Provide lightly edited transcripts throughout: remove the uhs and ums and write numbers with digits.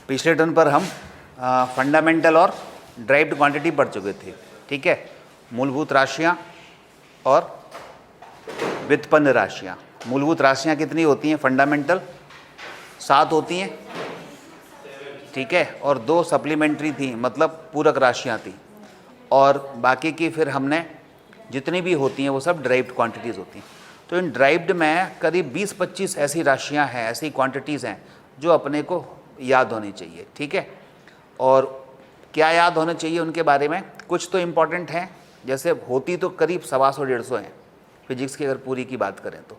पिछले टर्न पर हम फंडामेंटल और ड्राइव्ड क्वांटिटी पढ़ चुके थे, ठीक है। मूलभूत राशियाँ और व्युत्पन्न राशियाँ। मूलभूत राशियाँ कितनी होती हैं? फंडामेंटल 7 होती हैं, ठीक है, और 2 सप्लीमेंट्री थी, मतलब पूरक राशियाँ थी, और बाकी की फिर हमने जितनी भी होती हैं वो सब ड्राइव्ड क्वांटिटीज़ होती हैं। तो इन ड्राइव्ड में करीब 20-25 ऐसी राशियाँ हैं, ऐसी क्वांटिटीज़ हैं जो अपने को याद होनी चाहिए, ठीक है। और क्या याद होना चाहिए उनके बारे में? कुछ तो इम्पॉर्टेंट हैं, जैसे होती तो करीब 125-150 हैं फिजिक्स की अगर पूरी की बात करें तो,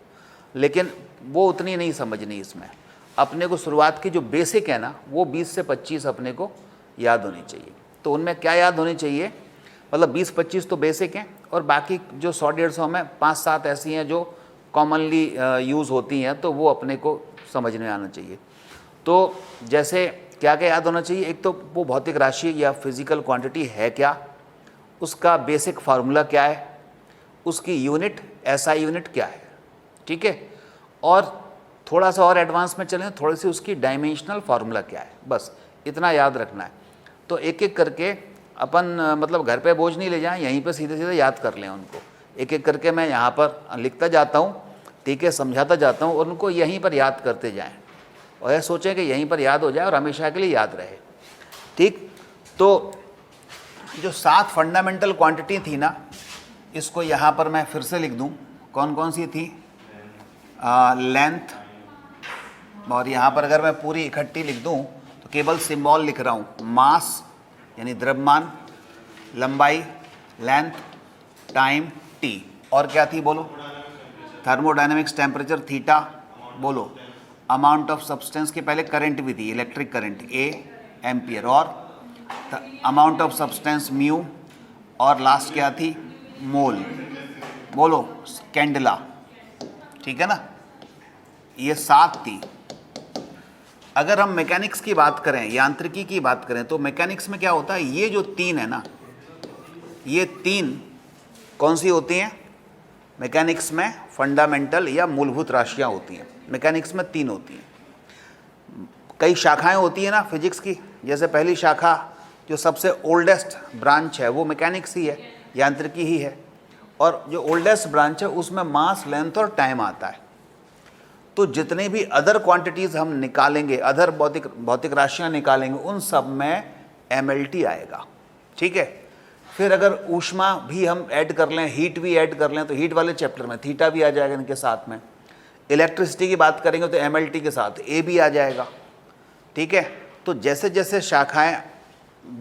लेकिन वो उतनी नहीं समझनी इसमें। अपने को शुरुआत की जो बेसिक है ना, वो 20 से 25 अपने को याद होनी चाहिए। तो उनमें क्या याद होनी चाहिए? मतलब 20-25 तो बेसिक हैं, और बाकी जो 100-150 में 5-7 ऐसी हैं जो कॉमनली यूज़ होती हैं, तो वो अपने को समझ में आना चाहिए। तो जैसे क्या क्या याद होना चाहिए? एक तो वो भौतिक राशि या फिजिकल क्वांटिटी है क्या, उसका बेसिक फार्मूला क्या है, उसकी यूनिट एसआई यूनिट क्या है, ठीक है। और थोड़ा सा और एडवांस में चलें, थोड़ी सी उसकी डायमेंशनल फार्मूला क्या है, बस इतना याद रखना है। तो एक एक करके अपन मतलब घर पे बोझ नहीं ले जाएं, यहीं पे सीधे सीधे याद कर लें उनको। एक एक करके मैं यहाँ पर लिखता जाता हूँ, ठीक है, समझाता जाता हूँ, और उनको यहीं पर याद करते जाएं, और यह सोचें कि यहीं पर याद हो जाए और हमेशा के लिए याद रहे, ठीक। तो जो 7 फंडामेंटल क्वांटिटी थी ना, इसको यहाँ पर मैं फिर से लिख दूँ, कौन कौन सी थी? लेंथ, और यहाँ पर अगर मैं पूरी इकट्ठी लिख दूँ तो केवल सिंबल लिख रहा हूँ। मास यानी द्रव्यमान, लंबाई लेंथ, टाइम टी, और क्या थी बोलो? थर्मोडायनेमिक्स टेम्परेचर थीटा, बोलो। अमाउंट ऑफ सब्सटेंस के पहले करंट भी थी, इलेक्ट्रिक करंट ए एम्पियर, और अमाउंट ऑफ सब्सटेंस म्यू, और लास्ट क्या थी? मोल, बोलो। कैंडला, ठीक है ना। ये 7 थी। अगर हम मैकेनिक्स की बात करें, यांत्रिकी की बात करें, तो मैकेनिक्स में क्या होता है? ये जो 3 है ना, ये 3 कौन सी होती हैं? मैकेनिक्स में फंडामेंटल या मूलभूत राशियां होती हैं। मैकेनिक्स में 3 होती हैं। कई शाखाएं होती हैं ना फिजिक्स की, जैसे पहली शाखा जो सबसे ओल्डेस्ट ब्रांच है वो मैकेनिक्स ही है, यांत्रिकी ही है, और जो ओल्डेस्ट ब्रांच है उसमें मास, लेंथ और टाइम आता है। तो जितने भी अदर क्वांटिटीज़ हम निकालेंगे, अदर भौतिक राशियां निकालेंगे, उन सब में एमएलटी आएगा, ठीक है। फिर अगर ऊष्मा भी हम ऐड कर लें, हीट भी ऐड कर लें, तो हीट वाले चैप्टर में थीटा भी आ जाएगा इनके साथ में। इलेक्ट्रिसिटी की बात करेंगे तो एमएलटी के साथ ए भी आ जाएगा, ठीक है। तो जैसे जैसे शाखाएं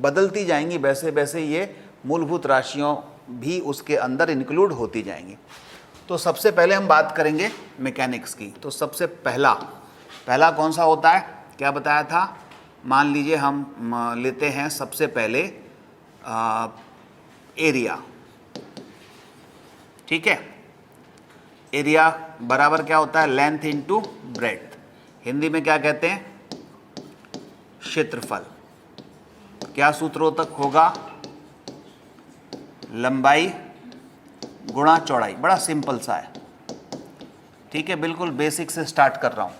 बदलती जाएंगी वैसे वैसे ये मूलभूत राशियों भी उसके अंदर इंक्लूड होती जाएंगी। तो सबसे पहले हम बात करेंगे मैकेनिक्स की। तो सबसे पहला कौन सा होता है? क्या बताया था? मान लीजिए हम लेते हैं सबसे पहले एरिया, ठीक है। एरिया बराबर क्या होता है? Length into breadth. हिंदी में क्या कहते हैं? क्षेत्रफल। क्या सूत्रों तक होगा? लंबाई गुणा चौड़ाई। बड़ा सिंपल सा है, ठीक है, बिल्कुल बेसिक से स्टार्ट कर रहा हूं।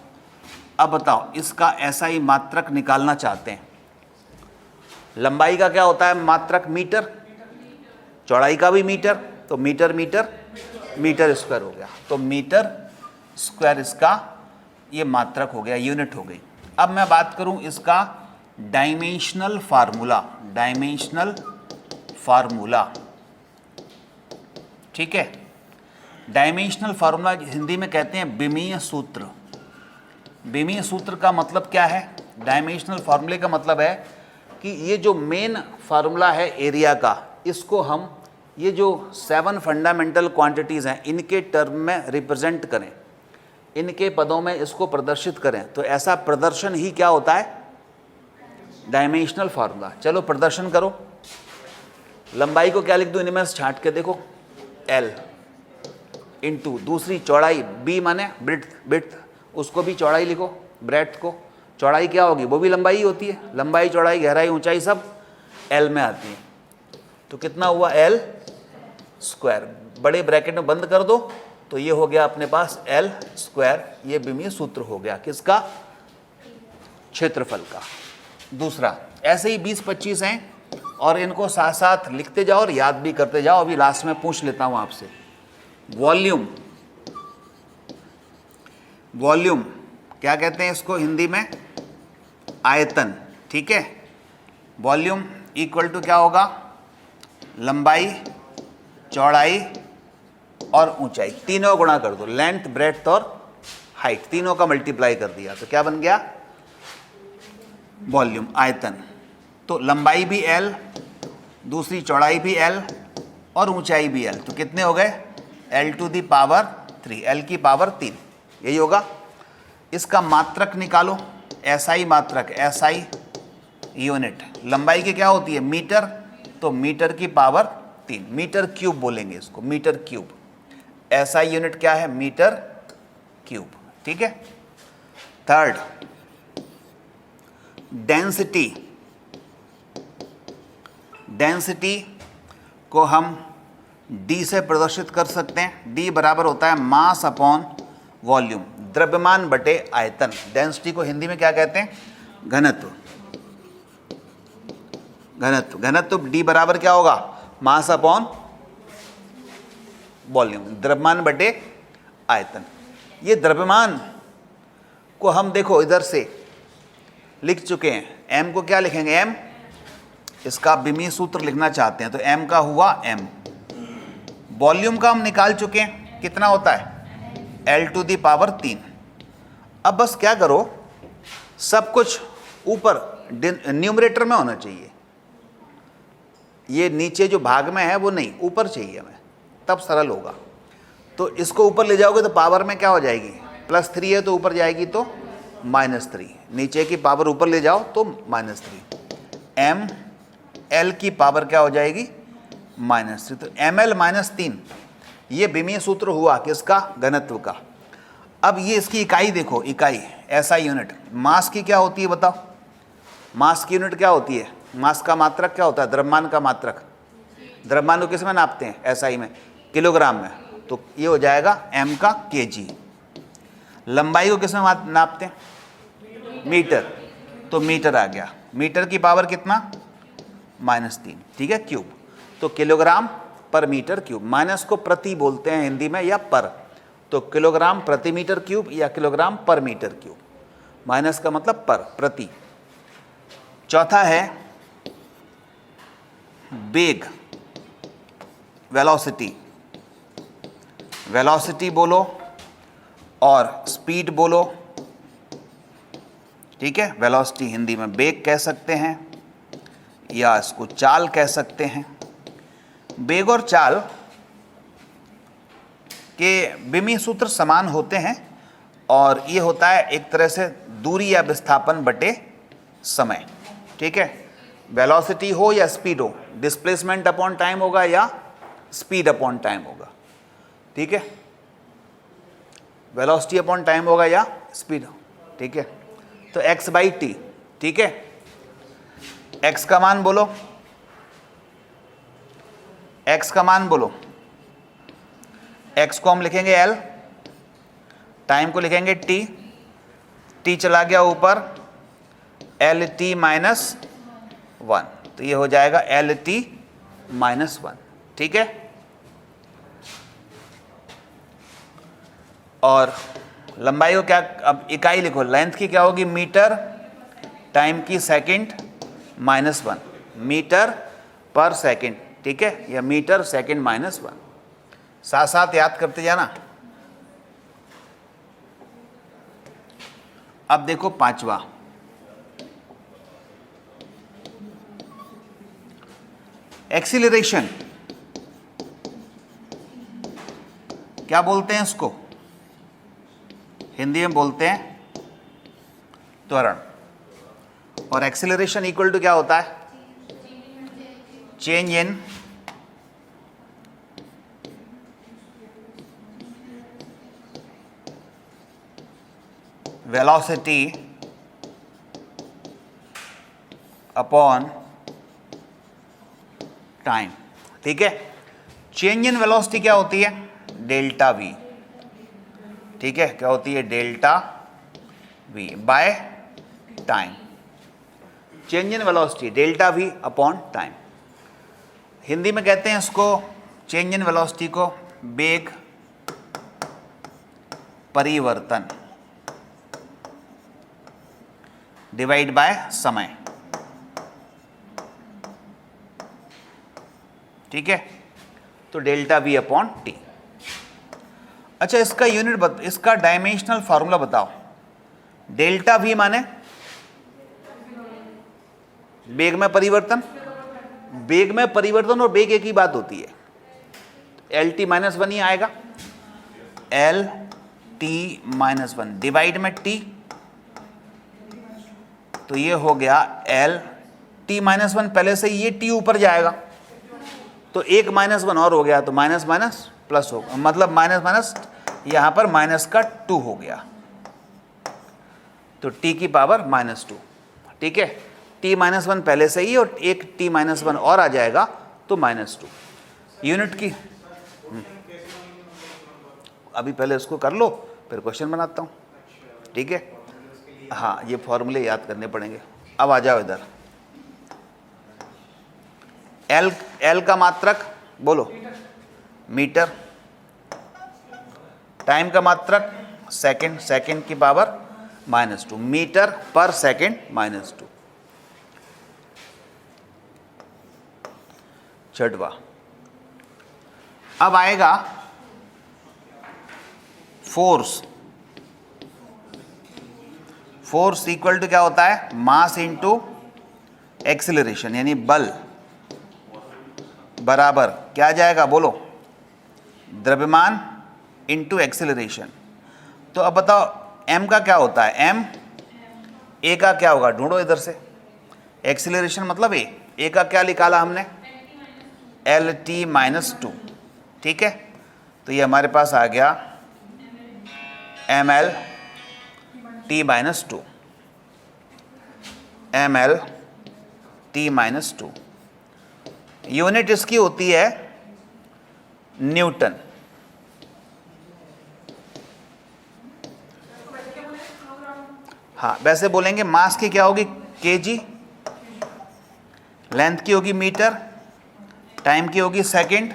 अब बताओ, इसका एसआई मात्रक निकालना चाहते हैं। लंबाई का क्या होता है मात्रक? मीटर। चौड़ाई का भी मीटर, तो मीटर मीटर मीटर स्क्वायर हो गया। तो मीटर स्क्वायर इसका ये मात्रक हो गया, यूनिट हो गई। अब मैं बात करूं इसका डायमेंशनल फार्मूला। डायमेंशनल फार्मूला, ठीक है। डायमेंशनल फार्मूला हिंदी में कहते हैं विमीय सूत्र। विमीय सूत्र का मतलब क्या है? डायमेंशनल फार्मूले का मतलब है कि ये जो मेन फार्मूला है एरिया का, इसको हम ये जो 7 फंडामेंटल क्वांटिटीज़ हैं इनके टर्म में रिप्रेजेंट करें, इनके पदों में इसको प्रदर्शित करें। तो ऐसा प्रदर्शन ही क्या होता है? Dimensional formula. चलो प्रदर्शन करो। लंबाई को क्या लिख दूँ इनमें से छांट के देखो? एल इंटू दूसरी चौड़ाई बी माने ब्रेड्थ, उसको भी चौड़ाई लिखो। ब्रेड्थ को चौड़ाई क्या होगी? वो भी लंबाई होती है। लंबाई, चौड़ाई, गहराई, ऊंचाई सब एल में आती है। तो कितना हुआ? L square. बड़े ब्रैकेट में बंद कर दो तो ये हो गया अपने पास एल स्क्वायर। ये विमीय सूत्र हो गया किसका? क्षेत्रफल का। दूसरा। ऐसे ही 20-25 हैं और इनको साथ साथ लिखते जाओ और याद भी करते जाओ। अभी लास्ट में पूछ लेता हूं आपसे, वॉल्यूम, वॉल्यूम क्या कहते हैं इसको हिंदी में? आयतन। ठीक है, वॉल्यूम इक्वल टू क्या होगा? लंबाई, चौड़ाई और ऊंचाई, तीनों गुणा कर दो, लेंथ, ब्रेड्थ और हाइट, तीनों का मल्टीप्लाई कर दिया तो क्या बन गया? वॉल्यूम, आयतन। तो लंबाई भी L, दूसरी चौड़ाई भी L और ऊंचाई भी L, तो कितने हो गए? L to the power 3, L की पावर 3, यही होगा। इसका मात्रक निकालो, SI मात्रक, SI यूनिट, लंबाई की क्या होती है? मीटर, तो मीटर की पावर 3, मीटर क्यूब बोलेंगे इसको, मीटर क्यूब। SI यूनिट क्या है? Metre cube. ठीक है। थर्ड, डेंसिटी, डेंसिटी को हम D से प्रदर्शित कर सकते हैं। D बराबर होता है मास अपॉन वॉल्यूम, द्रव्यमान बटे आयतन। डेंसिटी को हिंदी में क्या कहते हैं? घनत्व। घनत्व, घनत्व D बराबर क्या होगा? मास अपॉन वॉल्यूम, द्रव्यमान बटे आयतन। ये द्रव्यमान को हम देखो इधर से लिख चुके हैं। M को क्या लिखेंगे? M, इसका विमीय सूत्र लिखना चाहते हैं तो M का हुआ M। वॉल्यूम का हम निकाल चुके हैं, कितना होता है? L to the power 3। अब बस क्या करो, सब कुछ ऊपर न्यूमरेटर में होना चाहिए, ये नीचे जो भाग में है वो नहीं, ऊपर चाहिए हमें, तब सरल होगा। तो इसको ऊपर ले जाओगे तो पावर में क्या हो जाएगी? +3 है तो ऊपर जाएगी तो -3, नीचे की पावर ऊपर ले जाओ तो -3। M L की पावर क्या हो जाएगी? -3, तो ml -3, ये विमीय सूत्र हुआ किसका? घनत्व का। अब ये इसकी इकाई देखो, इकाई SI यूनिट। मास की क्या होती है बताओ? मास की यूनिट क्या होती है? मास का मात्रक क्या होता है? द्रव्यमान का मात्रक। द्रव्यमान को किस में नापते हैं? SI में, किलोग्राम में, तो ये हो जाएगा M का kg। लंबाई को किस में नापते हैं? मीटर, तो मीटर आ गया। मीटर की पावर कितना? -3, ठीक है, क्यूब, तो किलोग्राम पर मीटर क्यूब। माइनस को प्रति बोलते हैं हिंदी में या पर, तो किलोग्राम प्रति मीटर क्यूब या किलोग्राम पर मीटर क्यूब। माइनस का मतलब पर, प्रति। चौथा है वेग, वेलोसिटी। वेलोसिटी बोलो और स्पीड बोलो, ठीक है। वेलोसिटी हिंदी में वेग कह सकते हैं या इसको चाल कह सकते हैं। वेग और चाल के विमीय सूत्र समान होते हैं और ये होता है एक तरह से दूरी या विस्थापन बटे समय, ठीक है। वेलोसिटी हो या स्पीड हो, डिस्प्लेसमेंट अपॉन टाइम होगा या स्पीड अपॉन टाइम होगा, ठीक है। वेलोसिटी अपॉन टाइम होगा या स्पीड, ठीक है। तो x/t, ठीक है। x का मान बोलो, x का मान बोलो। x को हम लिखेंगे L, टाइम को लिखेंगे t, t चला गया ऊपर, LT - 1, तो ये हो जाएगा LT - 1, ठीक है। और लंबाई को क्या, अब इकाई लिखो, लेंथ की क्या होगी? मीटर, टाइम की सेकंड -1, मीटर पर सेकंड, ठीक है, या मीटर सेकंड -1। साथ साथ याद करते जाना। अब देखो पांचवा, एक्सीलरेशन। क्या बोलते हैं इसको? हिंदी में बोलते हैं त्वरण। और एक्सीलरेशन इक्वल टू क्या होता है? Change in velocity upon time, ठीक है। चेंज इन वेलोसिटी क्या होती है? डेल्टा V, ठीक है, क्या होती है? Delta V by time. Change in velocity delta we upon time. Hindi में कहते हैं इसको चेंज इन वेलोसिटी को वेग परिवर्तन डिवाइड बाय समय। ठीक है, तो डेल्टा वी अपॉन टी। अच्छा, इसका यूनिट इसका डायमेंशनल फॉर्मूला बताओ। डेल्टा वी माने वेग में परिवर्तन, वेग में परिवर्तन और वेग एक ही बात होती है। एल टी माइनस वन ही आएगा, L T minus one divide में टी, तो ये हो गया एल टी माइनस वन। पहले से ये टी ऊपर जाएगा तो एक माइनस वन और हो गया, तो माइनस माइनस प्लस होगा, मतलब माइनस माइनस यहां पर माइनस का 2 हो गया, तो टी की पावर -2। ठीक है, टी माइनस वन पहले से ही और एक टी माइनस वन और आ जाएगा तो -2 यूनिट की। अभी पहले इसको कर लो फिर क्वेश्चन बनाता हूँ। ठीक है, हाँ, ये फॉर्मूले याद करने पड़ेंगे। अब आ जाओ इधर। एल का मात्रक बोलो मीटर, टाइम का मात्रक सेकंड, सेकंड की पावर -2, मीटर पर सेकंड -2। छठवा, अब आएगा फोर्स। फोर्स इक्वल टू क्या होता है, मास इंटू एक्सिलरेशन, यानी बल बराबर क्या आ जाएगा बोलो, द्रव्यमान इंटू एक्सिलरेशन। तो अब बताओ m का क्या होता है, m a का क्या होगा, ढूंढो इधर से। एक्सिलरेशन मतलब a का क्या निकाला हमने, एल टी -2। ठीक है, तो ये हमारे पास आ गया ml t -2, ml t -2। Unit इसकी होती है न्यूटन। हाँ, वैसे बोलेंगे मास की क्या होगी केजी, लेंथ की होगी मीटर, टाइम की होगी सेकंड,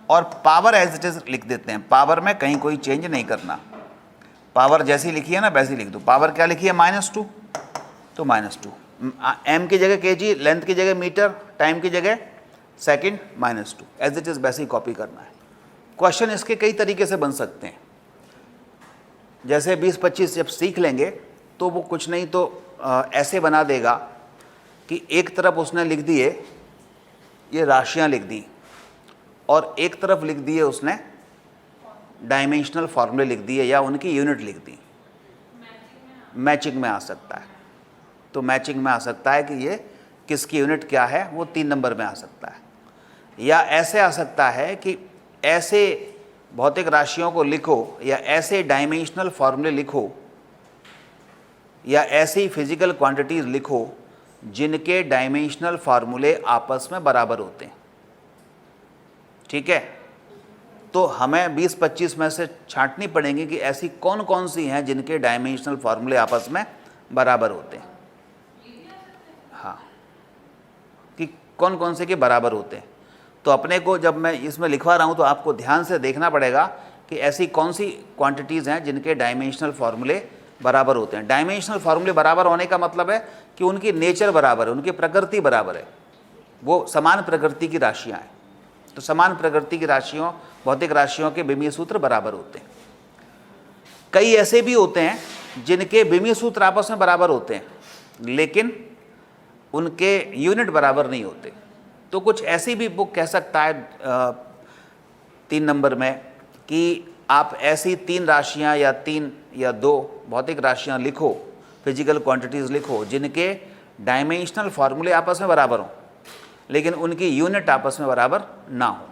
और पावर एज इट इज लिख देते हैं। पावर में कहीं कोई चेंज नहीं करना, पावर जैसी लिखी है ना वैसी लिख दो। पावर क्या लिखी है -2, तो -2। एम की जगह केजी, लेंथ की जगह मीटर, टाइम की जगह सेकंड, -2 एज इट इज़ वैसे ही कॉपी करना है। क्वेश्चन इसके कई तरीके से बन सकते हैं। जैसे 20-25 जब सीख लेंगे तो वो कुछ नहीं तो ऐसे बना देगा कि एक तरफ उसने लिख दिए ये राशियां लिख दी और एक तरफ लिख दिए उसने डायमेंशनल फॉर्मूले लिख दिए या उनकी यूनिट लिख दी। मैचिंग में आ सकता है, तो मैचिंग में आ सकता है कि ये किसकी यूनिट क्या है, वो 3 नंबर में आ सकता है। या ऐसे आ सकता है कि ऐसे भौतिक राशियों को लिखो या ऐसे डायमेंशनल फॉर्मूले लिखो या ऐसी फिजिकल क्वांटिटीज लिखो जिनके डायमेंशनल फार्मूले आपस में बराबर होते हैं। ठीक है, तो हमें 20-25 में से छांटनी पड़ेंगी कि ऐसी कौन कौन सी हैं जिनके डायमेंशनल फार्मूले आपस में बराबर होते हैं। हाँ, कि कौन कौन से के बराबर होते हैं। तो अपने को जब मैं इसमें लिखवा रहा हूँ तो आपको ध्यान से देखना पड़ेगा कि ऐसी कौन सी क्वांटिटीज़ हैं जिनके डायमेंशनल फार्मूले बराबर होते हैं। डायमेंशनल फार्मूले बराबर होने का मतलब है कि उनकी नेचर बराबर है, उनकी प्रकृति बराबर है, वो समान प्रकृति की राशियाँ हैं। तो समान प्रकृति की राशियों, भौतिक राशियों के विमीय सूत्र बराबर होते हैं। कई ऐसे भी होते हैं जिनके विमीय सूत्र आपस में बराबर होते हैं लेकिन उनके यूनिट बराबर नहीं होते। तो कुछ ऐसी भी बुक कह सकता है 3 नंबर में कि आप ऐसी 3 राशियां या 3 या 2 भौतिक राशियां लिखो, फिजिकल क्वांटिटीज़ लिखो जिनके डायमेंशनल फार्मूले आपस में बराबर हों लेकिन उनकी यूनिट आपस में बराबर ना हो।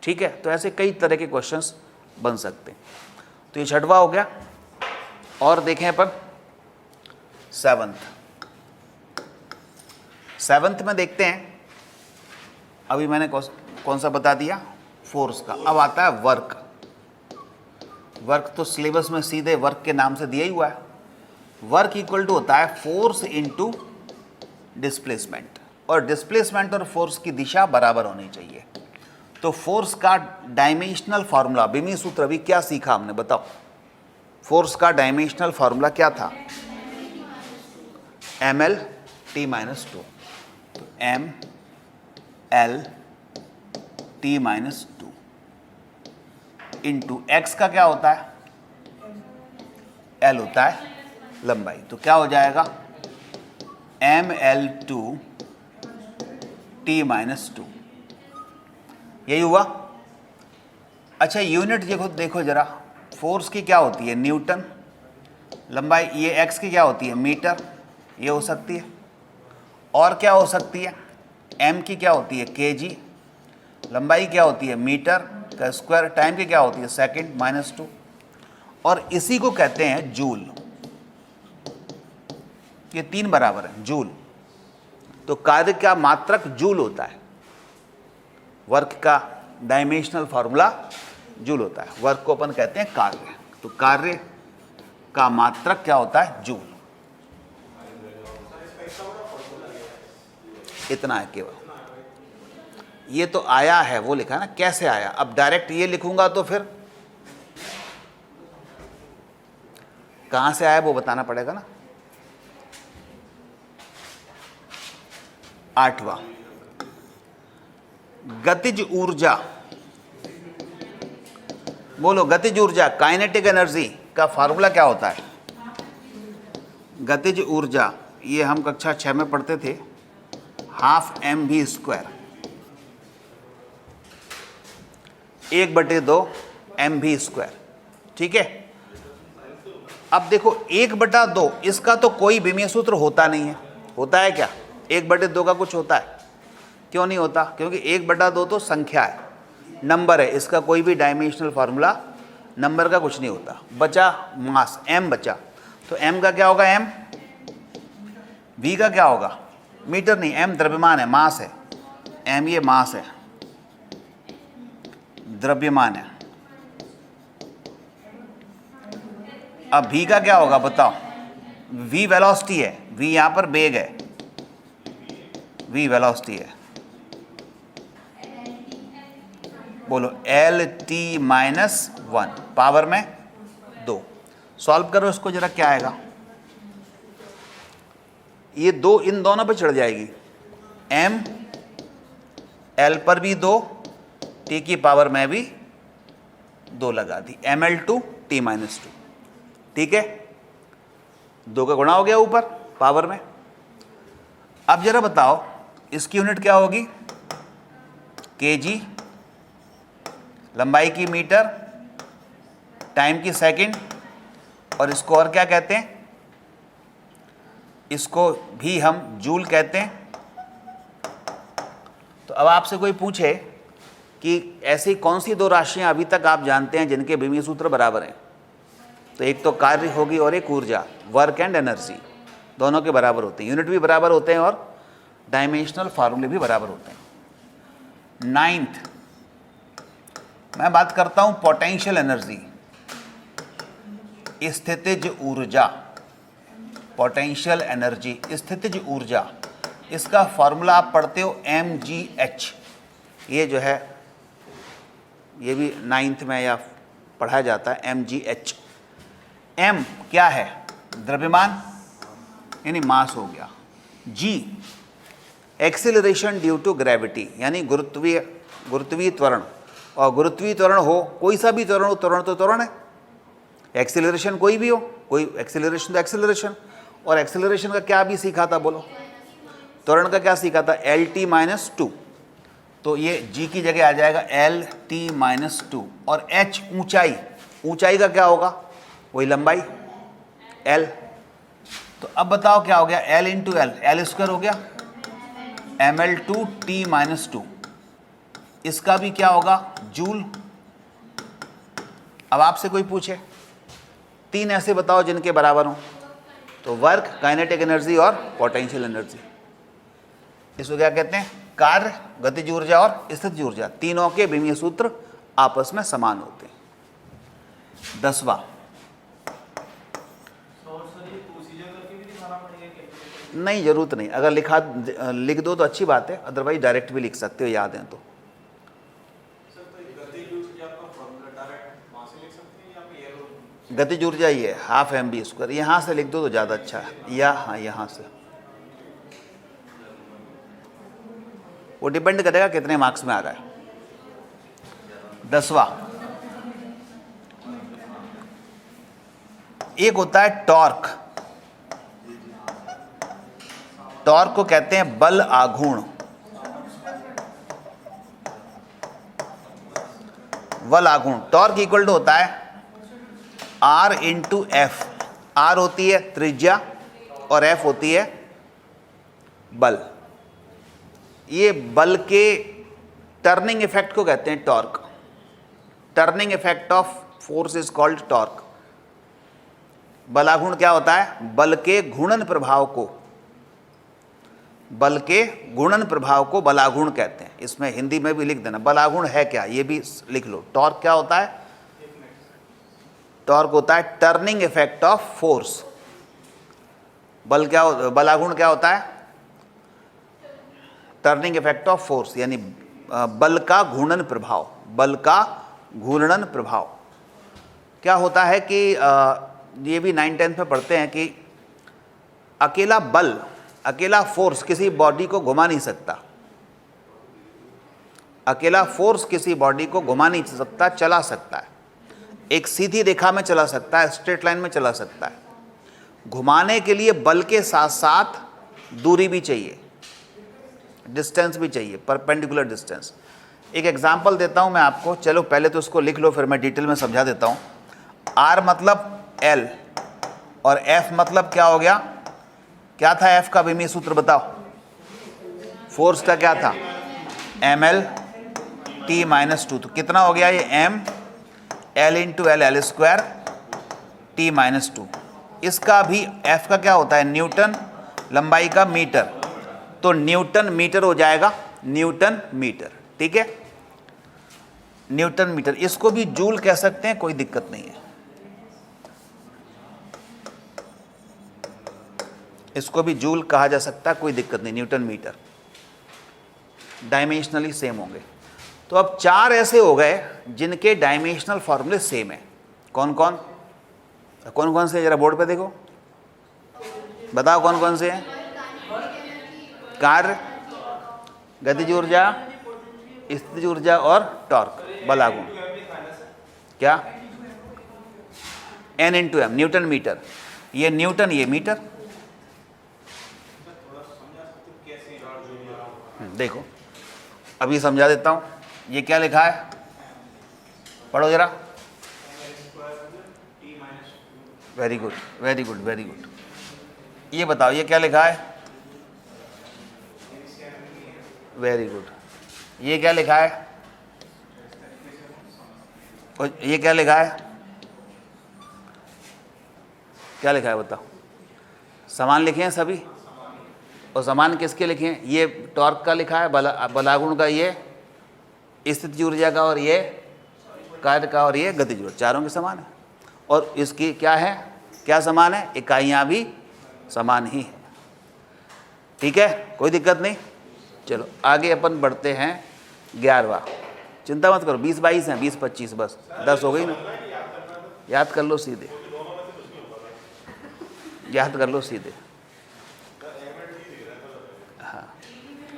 ठीक है, तो ऐसे कई तरह के क्वेश्चंस बन सकते हैं। तो ये छठवा हो गया। और देखें अपन 7th में देखते हैं। अभी मैंने कौन सा बता दिया, फोर्स का। अब आता है वर्क। वर्क तो सिलेबस में सीधे वर्क के नाम से दिया ही हुआ है। वर्क इक्वल टू होता है फोर्स इंटू डिस्प्लेसमेंट, और डिस्प्लेसमेंट और फोर्स की दिशा बराबर होनी चाहिए। तो फोर्स का डायमेंशनल फार्मूला, बीमी सूत्र, अभी क्या सीखा हमने बताओ? फोर्स का डायमेंशनल फार्मूला क्या था? ml t माइनस टू, तो ml t minus two into x का क्या होता है? l होता है लंबाई, तो क्या हो जाएगा? ml2 t माइनस टू, यही हुआ। अच्छा यूनिट देखो जरा, फोर्स की क्या होती है? न्यूटन, लंबाई ये एक्स की क्या होती है? मीटर, ये हो सकती है। और क्या हो सकती है? एम की क्या होती है? केजी, लंबाई क्या होती है? मीटर का स्क्वायर, टाइम की क्या होती है? सेकंड माइनस टू, और इसी को कहते हैं जूल। ये तीन बराबर है जूल, तो कार्य का मात्रक जूल होता है। वर्क का डायमेंशनल फार्मूला जूल होता है, वर्क को अपन कहते हैं कार्य, तो कार्य का मात्रक क्या होता है? जूल। इतना है केवल, ये तो आया है वो लिखा है ना, कैसे आया? अब डायरेक्ट ये लिखूंगा तो फिर कहां से आया वो बताना पड़ेगा ना। 8वां, गतिज ऊर्जा, बोलो गतिज ऊर्जा, काइनेटिक एनर्जी का फार्मूला क्या होता है? गतिज ऊर्जा, ये हम कक्षा 6 में पढ़ते थे, half mv square, 1/2 mv square, ठीक है। अब देखो 1/2, इसका तो कोई विमीय सूत्र होता नहीं है। होता है क्या? 1/2 का कुछ होता है? क्यों नहीं होता? क्योंकि 1/2 तो संख्या है, नंबर है, इसका कोई भी डायमेंशनल फार्मूला नंबर का कुछ नहीं होता। बचा मास, m बचा, तो m का क्या होगा? m, v का क्या होगा? मीटर नहीं, m द्रव्यमान है, मास है, m ये मास है, द्रव्यमान है। अब v का क्या होगा बताओ? v वेलोसिटी है, v यहां पर वेग है, v वेलोसिटी है। बोलो lt माइनस 1 पावर में 2। सॉल्व करो इसको जरा, क्या आएगा? ये 2 इन दोनों पे चढ़ जाएगी, m l पर भी 2, t की पावर में भी 2 लगा दी, ml2 t माइनस 2, ठीक है। 2 का गुणा हो गया ऊपर पावर में। अब जरा बताओ इसकी यूनिट क्या होगी? केजी, लंबाई की मीटर, टाइम की सेकंड, और इसको और क्या कहते हैं? इसको भी हम जूल कहते हैं। तो अब आपसे कोई पूछे कि ऐसी कौन सी 2 राशियां अभी तक आप जानते हैं जिनके विमीय सूत्र बराबर हैं, तो एक तो कार्य होगी और एक ऊर्जा, वर्क एंड एनर्जी, दोनों के बराबर होते हैं, यूनिट भी बराबर होते हैं और डायमेंशनल फार्मूले भी बराबर होते हैं। 9th, मैं बात करता हूं पोटेंशियल एनर्जी, स्थितिज ऊर्जा, पोटेंशियल एनर्जी, स्थितिज ऊर्जा, इसका फॉर्मूला आप पढ़ते हो mgh। ये जो है ये भी 9th में या पढ़ाया जाता है mgh। m क्या है? द्रव्यमान यानी मास हो गया। g acceleration due to gravity, यानी गुरुत्वीय त्वरण, और गुरुत्वीय त्वरण हो कोई सा भी त्वरण हो, त्वरण तो त्वरण है, एक्सेलरेशन कोई भी हो, कोई एक्सेलरेशन तो एक्सेलरेशन। और एक्सेलरेशन का क्या भी सीखा था बोलो? त्वरण का क्या सीखा था? lt माइनस 2, तो ये g की जगह आ जाएगा lt माइनस 2, और h ऊंचाई, ऊंचाई का क्या होगा? वही लंबाई l। तो अब बताओ क्या हो गया? l into L, L square हो गया, ml2 t माइनस 2, इसका भी क्या होगा? जूल। अब आपसे कोई पूछे 3 ऐसे बताओ जिनके बराबर हो, तो वर्क, काइनेटिक एनर्जी और पोटेंशियल एनर्जी। इसको क्या कहते हैं? कार्य, गतिज ऊर्जा और स्थितिज ऊर्जा, तीनों के विमीय सूत्र आपस में समान होते हैं। 10वां, नहीं, ज़रूरत नहीं, अगर लिख दो तो अच्छी बात है, अदरवाइज डायरेक्ट भी लिख सकते हो, याद है तो। गतिज ऊर्जा ये हाफ mv², यहाँ से लिख दो तो ज़्यादा अच्छा है, या हाँ यहाँ से। वो डिपेंड करेगा कितने मार्क्स में आ रहा है। 10वां, एक होता है टॉर्क। टॉर्क को कहते हैं बल आघूर्ण। बल आघूर्ण, टॉर्क इक्वल टू होता है R इंटू एफ। R होती है त्रिज्या और F होती है बल। ये बल के टर्निंग इफेक्ट को कहते हैं torque. Turning effect of force is called torque. बलाघूर्ण क्या होता है? बल के घूर्णन प्रभाव को, बल के घूर्णन प्रभाव को बलाघूर्ण कहते हैं। इसमें हिंदी में भी लिख देना बलाघूर्ण है क्या, ये भी लिख लो। टॉर्क क्या होता है? टॉर्क होता है टर्निंग इफेक्ट ऑफ फोर्स। बल क्या, बलाघूर्ण क्या होता है? टर्निंग इफेक्ट ऑफ फोर्स, यानी बल का घूर्णन प्रभाव। बल का घूर्णन प्रभाव क्या होता है कि ये भी 9-10 में पढ़ते हैं कि अकेला बल, अकेला फोर्स किसी बॉडी को घुमा नहीं सकता। अकेला फोर्स किसी बॉडी को घुमा नहीं सकता, चला सकता है। एक सीधी रेखा में चला सकता है, स्ट्रेट लाइन में चला सकता है। घुमाने के लिए बल के साथ साथ दूरी भी चाहिए, डिस्टेंस भी चाहिए, परपेंडिकुलर डिस्टेंस। एक एग्जांपल देता हूं मैं आपको, चलो पहले तो उसको लिख लो, फिर मैं डिटेल में समझा देता हूं। R मतलब L और F मतलब क्या हो गया? क्या था F का विमीय सूत्र बताओ? फोर्स का क्या था? mL/t-2। तो कितना हो गया ये? m L into L square t-2। इसका भी F का क्या होता है? न्यूटन, लंबाई का मीटर, तो न्यूटन मीटर हो जाएगा, न्यूटन मीटर। ठीक है, न्यूटन मीटर। इसको भी जूल कह सकते हैं, कोई दिक्कत नहीं है। इसको भी जूल कहा जा सकता है, कोई दिक्कत नहीं, न्यूटन मीटर। डायमेंशनली सेम होंगे। तो अब 4 ऐसे हो गए जिनके डायमेंशनल फॉर्मूले सेम है। कौन कौन? कौन कौन से? जरा बोर्ड पे देखो, बताओ कौन कौन से हैं? कार्य, गतिज ऊर्जा, स्थितिज ऊर्जा और टॉर्क, बलाघूर्ण। क्या? N into M, newton metre. ये न्यूटन, ये मीटर। देखो अभी समझा देता हूं। ये क्या लिखा है, पढ़ो जरा। Very good, very good, very good. ये बताओ ये क्या लिखा है? Very good. ये क्या लिखा है? और ये क्या लिखा है? क्या लिखा है बताओ? समान लिखे हैं सभी, और समान किसके लिखे हैं? ये टॉर्क का लिखा है, बलाघूर्ण का, ये स्थितिज ऊर्जा का, और ये कार्य का, और ये गतिज ऊर्जा। चारों के समान है। और इसकी क्या है, क्या समान है? इकाइयाँ भी समान ही है। ठीक है, कोई दिक्कत नहीं। चलो आगे अपन बढ़ते हैं 11वां। चिंता मत करो, 20-22 हैं, 20-25 बस, 10 हो गई ना। याद कर लो सीधे, याद कर लो सीधे। हाँ,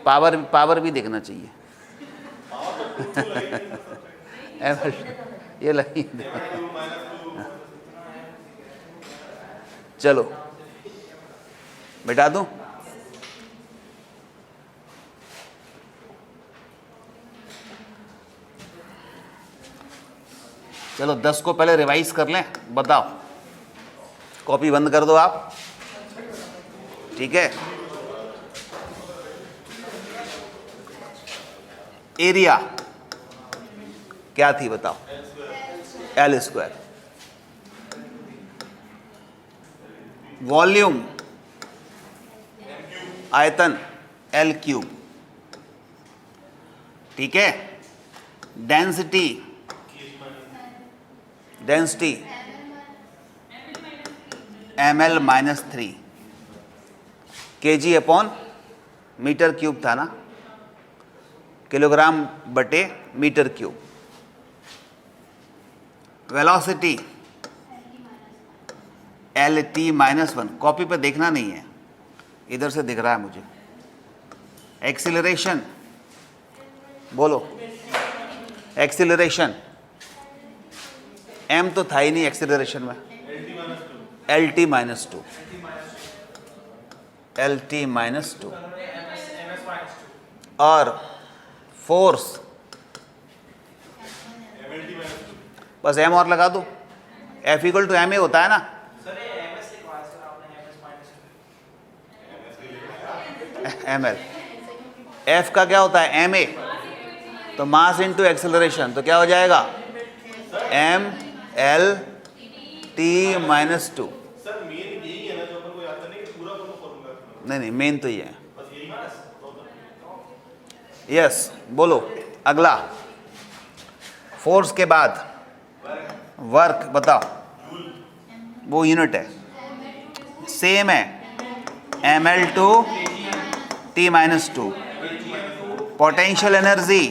पावर भी देखना चाहिए। ये लगी। चलो मिटा दूं? चलो 10 को पहले रिवाइज कर लें। बताओ, कॉपी बंद कर दो आप। ठीक है, एरिया क्या थी बताओ? L square. वॉल्यूम, आयतन, L3। ठीक है, density, density ml-3। kg upon metre cube था ना, किलोग्राम बटे metre cube. Velocity LT-1, copy पे देखना नहीं है, इधर से दिख रहा है मुझे। एक्सीलरेशन बोलो, एक्सीलरेशन m तो था ही नहीं एक्सीलरेशन में, LT-2, LT-2। और फोर्स बस m और लगा दो, F इक्वल टू ma होता है ना। ml, F का क्या होता है ma, तो मास इनटू एक्सेलरेशन, तो क्या हो जाएगा mL-T-2। नहीं मेन तो ये है। यस बोलो अगला, फोर्स के बाद वर्क बताओ, वो यूनिट है, सेम है mL/T-2। Potential energy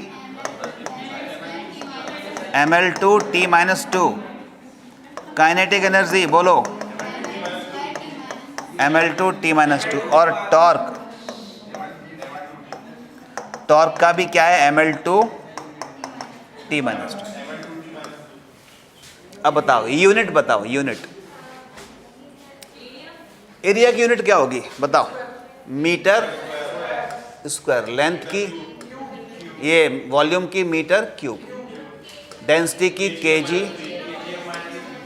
mL/T-2। Kinetic energy बोलो mL/T-2। और टॉर्क, टॉर्क का भी क्या है mL/T-2। अब बताओ यूनिट, बताओ यूनिट, एरिया की यूनिट क्या होगी बताओ, मीटर स्क्वायर, लेंथ की, ये वॉल्यूम की मीटर क्यूब, डेंसिटी की केजी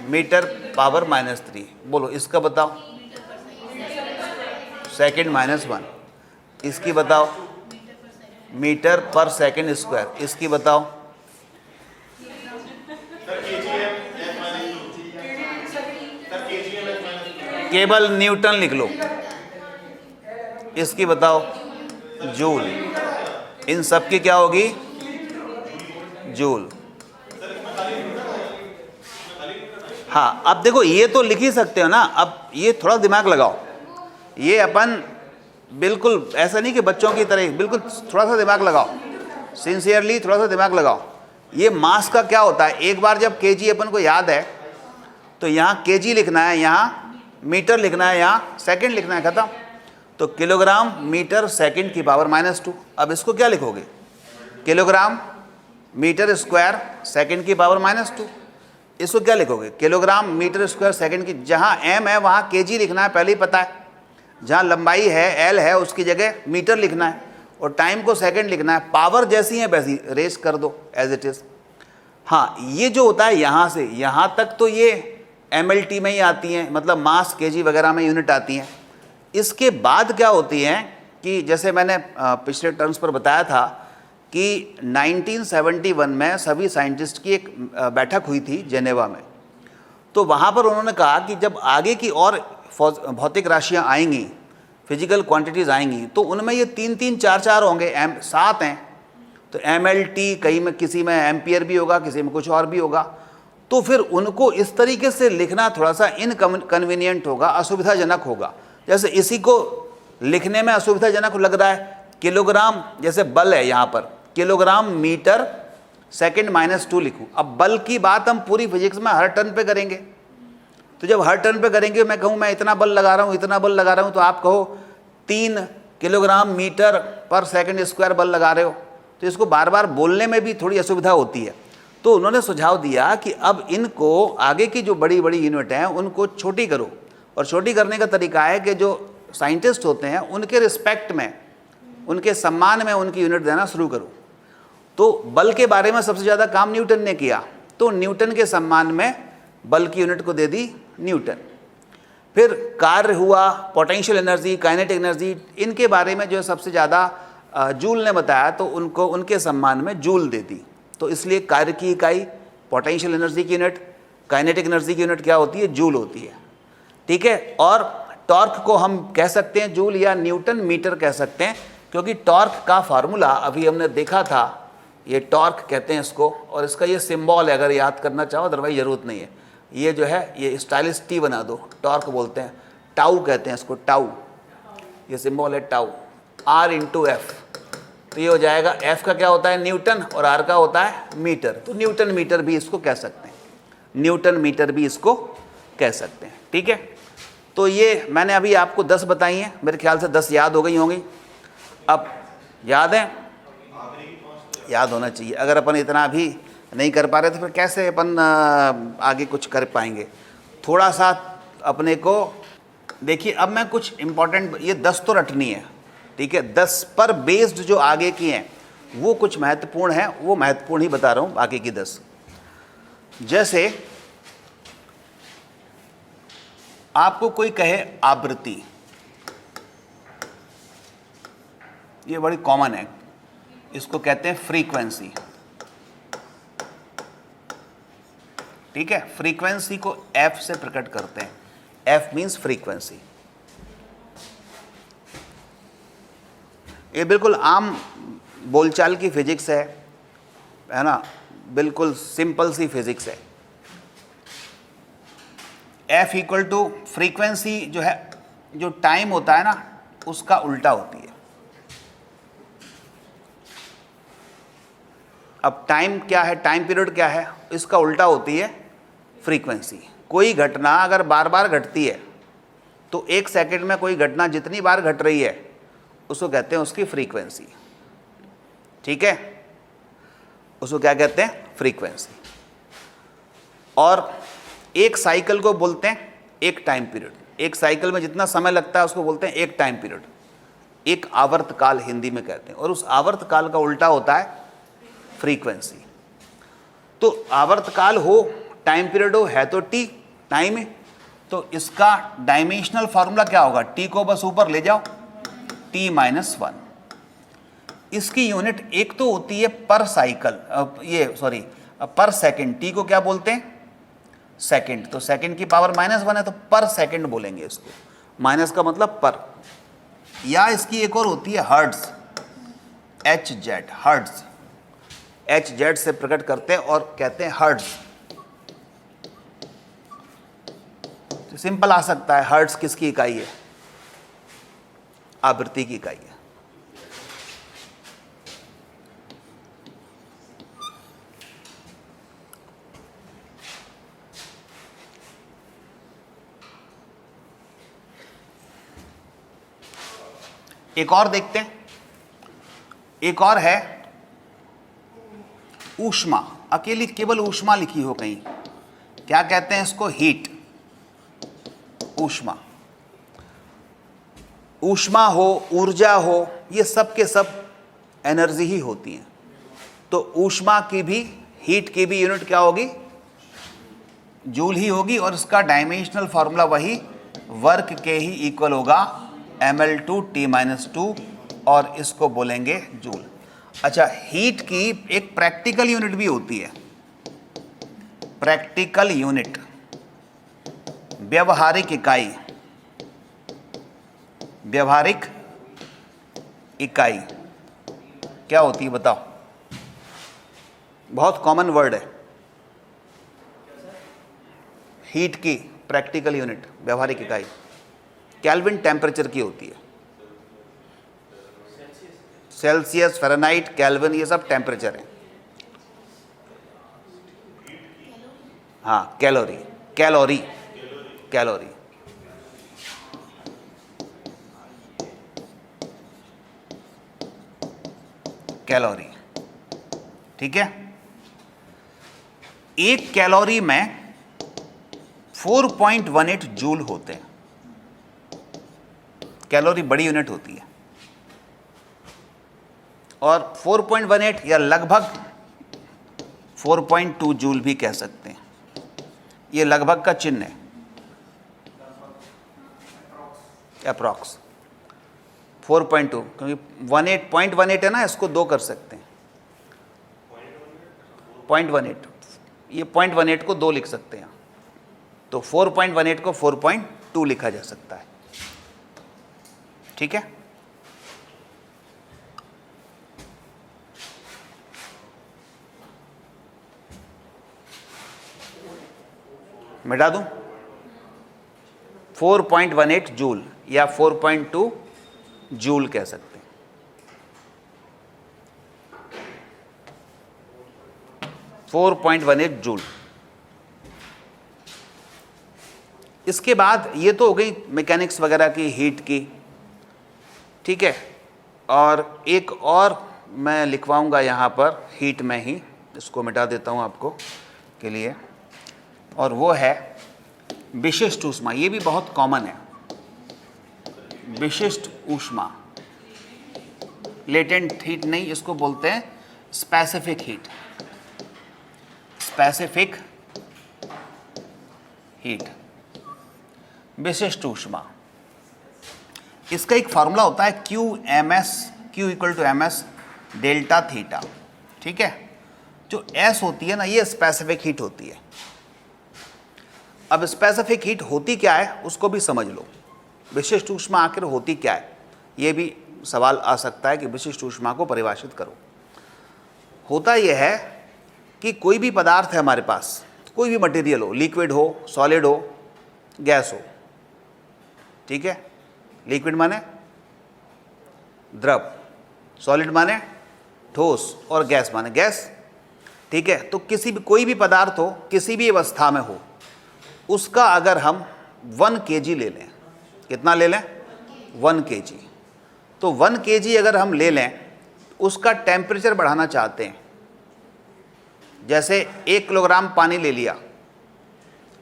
मीटर पावर -3। बोलो इसका बताओ, सेकंड -1। इसकी बताओ मीटर पर सेकंड स्क्वायर। इसकी बताओ केवल न्यूटन लिख लो। इसकी बताओ जूल। इन सब की क्या होगी जूल। हाँ अब देखो ये तो लिख ही सकते हो ना, अब ये थोड़ा दिमाग लगाओ, ये अपन बिल्कुल ऐसा नहीं कि बच्चों की तरह, बिल्कुल थोड़ा सा दिमाग लगाओ, सिंसियरली थोड़ा सा दिमाग लगाओ। ये मास का क्या होता है, एक बार जब केजी अपन को याद है तो यहाँ केजी लिखना है, यहाँ मीटर लिखना है, यहाँ सेकंड लिखना है, खत्म। तो किलोग्राम मीटर सेकंड की पावर -2। अब इसको क्या लिखोगे, किलोग्राम मीटर स्क्वायर सेकंड की पावर -2। इसको क्या लिखोगे, किलोग्राम मीटर स्क्वायर सेकंड की, जहाँ m है वहाँ केजी लिखना है, पहले ही पता है। जहाँ लंबाई है l है उसकी जगह मीटर लिखना है, और टाइम को सेकंड लिखना है। पावर जैसी है वैसी रेस कर दो एज इट इज़। हाँ ये जो होता है यहाँ से यहाँ तक तो ये mLT में ही आती हैं, मतलब मास केजी वगैरह में यूनिट आती हैं। इसके बाद क्या होती हैं कि जैसे मैंने पिछले टर्म्स पर बताया था कि 1971 में सभी साइंटिस्ट की एक बैठक हुई थी जेनेवा में। तो वहाँ पर उन्होंने कहा कि जब आगे की और भौतिक राशियाँ आएंगी, फिजिकल क्वांटिटीज़ आएंगी, तो उनमें ये 3-3, 4-4 होंगे, 7 हैं। तो mLT कहीं में किसी में एम्पियर भी होगा, किसी में कुछ और भी होगा। तो फिर उनको इस तरीके से लिखना थोड़ा सा इनकन्वीनियंट होगा, असुविधाजनक होगा। जैसे इसी को लिखने में असुविधाजनक लग रहा है, किलोग्राम जैसे बल है यहाँ पर, किलोग्राम मीटर सेकंड -2 लिखूँ। अब बल की बात हम पूरी फिजिक्स में हर टर्न पे करेंगे, तो जब हर टर्न पे करेंगे, मैं कहूँ मैं इतना बल लगा रहा हूँ, इतना बल लगा रहा हूँ, तो आप कहो 3 किलोग्राम मीटर पर सेकंड स्क्वायर बल लगा रहे हो, तो इसको बार बार बोलने में भी थोड़ी असुविधा होती है। तो उन्होंने सुझाव दिया कि अब इनको आगे की जो बड़ी बड़ी यूनिट हैं उनको छोटी करो, और छोटी करने का तरीका है कि जो साइंटिस्ट होते हैं उनके रिस्पेक्ट में, उनके सम्मान में उनकी यूनिट देना शुरू करो। तो बल के बारे में सबसे ज़्यादा काम न्यूटन ने किया, तो न्यूटन के सम्मान में बल की यूनिट को दे दी न्यूटन। फिर कार्य हुआ, पोटेंशियल एनर्जी, काइनेटिक एनर्जी, इनके बारे में जो सबसे ज़्यादा जूल ने बताया, तो उनको उनके सम्मान में जूल दे दी। तो इसलिए कार्य की इकाई, पोटेंशियल एनर्जी की यूनिट, काइनेटिक एनर्जी की यूनिट क्या होती है, जूल होती है। ठीक है। और टॉर्क को हम कह सकते हैं जूल या न्यूटन मीटर कह सकते हैं, क्योंकि टॉर्क का फार्मूला अभी हमने देखा था, ये टॉर्क कहते हैं इसको, और इसका ये सिंबल है, अगर याद करना चाहो, अदरवाइज ज़रूरत नहीं है। ये जो है ये स्टाइलिश टी बना दो, टॉर्क बोलते हैं, टाउ कहते हैं इसको, टाउ। ये सिंबल है टाउ, R इंटू एफ, तो ये हो जाएगा, एफ का क्या होता है न्यूटन और आर का होता है मीटर, तो न्यूटन मीटर भी इसको कह सकते हैं, न्यूटन मीटर भी इसको कह सकते हैं। ठीक है, तो ये मैंने अभी आपको 10 बताई हैं, मेरे ख्याल से 10 याद हो गई होंगी। अब याद है, याद होना चाहिए, अगर अपन इतना भी नहीं कर पा रहे तो फिर कैसे अपन आगे कुछ कर पाएंगे। थोड़ा सा अपने को देखिए, अब मैं कुछ इंपॉर्टेंट, ये 10 तो रटनी है, ठीक है, 10 पर बेस्ड जो आगे की हैं वो कुछ महत्वपूर्ण है, वो महत्वपूर्ण ही बता रहा हूँ, बाकी की 10। जैसे आपको कोई कहे आवृत्ति, ये बड़ी कॉमन है, इसको कहते हैं फ्रीक्वेंसी। ठीक है, फ्रीक्वेंसी को एफ से प्रकट करते हैं, एफ मींस फ्रीक्वेंसी। ये बिल्कुल आम बोलचाल की फिजिक्स है ना, बिल्कुल सिंपल सी फिजिक्स है। एफ इक्वल टू फ्रीक्वेंसी जो है, जो टाइम होता है ना उसका उल्टा होती है। अब टाइम क्या है, टाइम पीरियड क्या है, इसका उल्टा होती है फ्रीक्वेंसी। कोई घटना अगर बार बार घटती है तो 1 सेकंड में कोई घटना जितनी बार घट रही है उसको कहते हैं उसकी फ्रीक्वेंसी। ठीक है, उसको क्या कहते हैं, फ्रीक्वेंसी। और एक साइकिल को बोलते हैं एक टाइम पीरियड, एक साइकिल में जितना समय लगता है उसको बोलते हैं एक टाइम पीरियड, एक आवर्तकाल हिंदी में कहते हैं, और उस आवर्तकाल का उल्टा होता है फ्रीक्वेंसी। तो आवर्तकाल हो, टाइम पीरियड हो, है तो टी टाइम है, तो इसका डायमेंशनल फार्मूला क्या होगा, टी को बस ऊपर ले जाओ, t-1। इसकी यूनिट एक तो होती है पर साइकिल, पर सेकंड, टी को क्या बोलते हैं सेकंड, तो सेकंड की पावर -1 है तो पर सेकंड बोलेंगे इसको, माइनस का मतलब पर। या इसकी एक और होती है हर्ट्ज, hz, हर्ट्ज, hz से प्रकट करते हैं और कहते हैं हर्ट्ज। तो सिंपल आ सकता है, हर्ट्ज किसकी इकाई है, आवृत्ति की इकाई है। एक और देखते हैं, एक और है ऊष्मा, अकेली केवल ऊष्मा लिखी हो कहीं, क्या कहते हैं इसको, हीट, ऊष्मा। ऊष्मा हो, ऊर्जा हो, ये सब के सब एनर्जी ही होती हैं। तो ऊष्मा की भी, हीट की भी यूनिट क्या होगी, जूल ही होगी, और इसका डायमेंशनल फार्मूला वही वर्क के ही इक्वल होगा ml/t-2, और इसको बोलेंगे जूल। अच्छा, हीट की एक प्रैक्टिकल यूनिट भी होती है, प्रैक्टिकल यूनिट, व्यवहारिक इकाई, व्यवहारिक इकाई क्या होती है बताओ, बहुत कॉमन वर्ड है, हीट की प्रैक्टिकल यूनिट, व्यवहारिक इकाई केल्विन टेम्परेचर की होती है। सेल्सियस, फ़ारेनहाइट, केल्विन, ये सब टेम्परेचर है। हाँ, कैलोरी, कैलोरी, कैलोरी। कैलोरी, ठीक है। एक कैलोरी में 4.18 जूल होते हैं। कैलोरी बड़ी यूनिट होती है, और 4.18 या लगभग 4.2 जूल भी कह सकते हैं, ये लगभग का चिन्ह है, अप्रॉक्स 4.2, क्योंकि 0.18 है ना, इसको 2 कर सकते हैं, 0.18, ये 0.18 को 2 लिख सकते हैं, तो 4.18 को 4.2 लिखा जा सकता है। ठीक है, मिटा दूं, 4.18 जूल या 4.2 जूल कह सकते हैं। 4.18 जूल। इसके बाद ये तो हो गई मैकेनिक्स वगैरह की, हीट की, ठीक है। और एक और मैं लिखवाऊंगा यहाँ पर हीट में ही, इसको मिटा देता हूँ आपको के लिए, और वो है विशिष्ट ऊष्मा। ये भी बहुत कॉमन है, विशिष्ट ऊष्मा। लेटेंट हीट नहीं, इसको बोलते हैं स्पेसिफिक हीट। स्पेसिफिक हीट, विशिष्ट ऊष्मा। इसका एक फार्मूला होता है QMS, Q equal to MS delta theta, ठीक है। जो S होती है ना, ये स्पेसिफिक हीट होती है। अब स्पेसिफिक हीट होती क्या है उसको भी समझ लो। विशिष्ट ऊष्मा आखिर होती क्या है, ये भी सवाल आ सकता है कि विशिष्ट ऊष्मा को परिभाषित करो। होता यह है कि कोई भी पदार्थ है हमारे पास, कोई भी मटेरियल हो, लिक्विड हो, सॉलिड हो, गैस हो, ठीक है। लिक्विड माने द्रव, सॉलिड माने ठोस, और गैस माने गैस, ठीक है। तो किसी भी, कोई भी पदार्थ हो, किसी भी अवस्था में हो, उसका अगर हम 1 kg ले लें, कितना ले लें? 1 kg। तो 1 kg अगर हम ले लें, उसका टेम्परेचर बढ़ाना चाहते हैं, जैसे 1 किलोग्राम पानी ले लिया।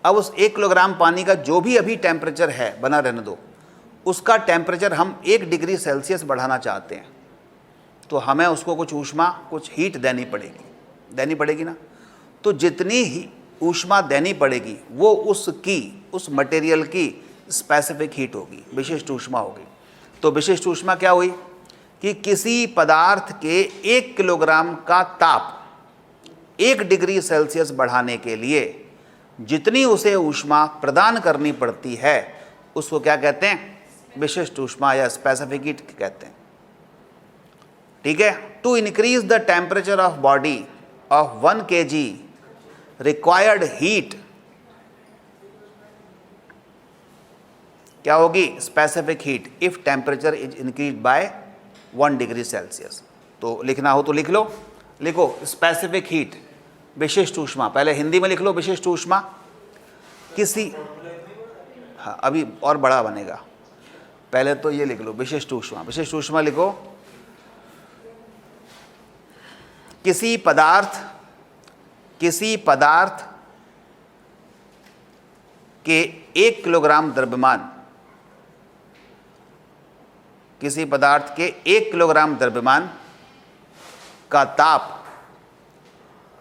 अब उस 1 किलोग्राम पानी का जो भी अभी टेम्परेचर है, बना रहने दो, उसका टेम्परेचर हम 1 डिग्री सेल्सियस बढ़ाना चाहते हैं, तो हमें उसको कुछ ऊष्मा, कुछ हीट देनी पड़ेगी ना। तो जितनी ही ऊष्मा देनी पड़ेगी वो उस मटेरियल की स्पेसिफिक हीट होगी, विशिष्ट ऊष्मा होगी। तो विशिष्ट ऊष्मा क्या हुई कि किसी पदार्थ के 1 किलोग्राम का ताप 1 डिग्री सेल्सियस बढ़ाने के लिए जितनी उसे ऊष्मा प्रदान करनी पड़ती है, उसको क्या कहते हैं? विशिष्ट ऊष्मा या स्पेसिफिक हीट कहते हैं, ठीक है। To increase the temperature of body of 1 kg required heat क्या होगी? Specific heat if temperature is increase by 1 degree Celsius. तो लिखना हो तो लिख लो, लिखो स्पेसिफिक हीट, विशिष्ट ऊष्मा। पहले हिंदी में लिख लो विशिष्ट ऊष्मा। किसी, हाँ अभी और बड़ा बनेगा, पहले तो ये लिख लो विशिष्ट ऊष्मा। विशिष्ट ऊष्मा लिखो, किसी पदार्थ के 1 किलोग्राम द्रव्यमान, किसी पदार्थ के 1 किलोग्राम द्रव्यमान का ताप,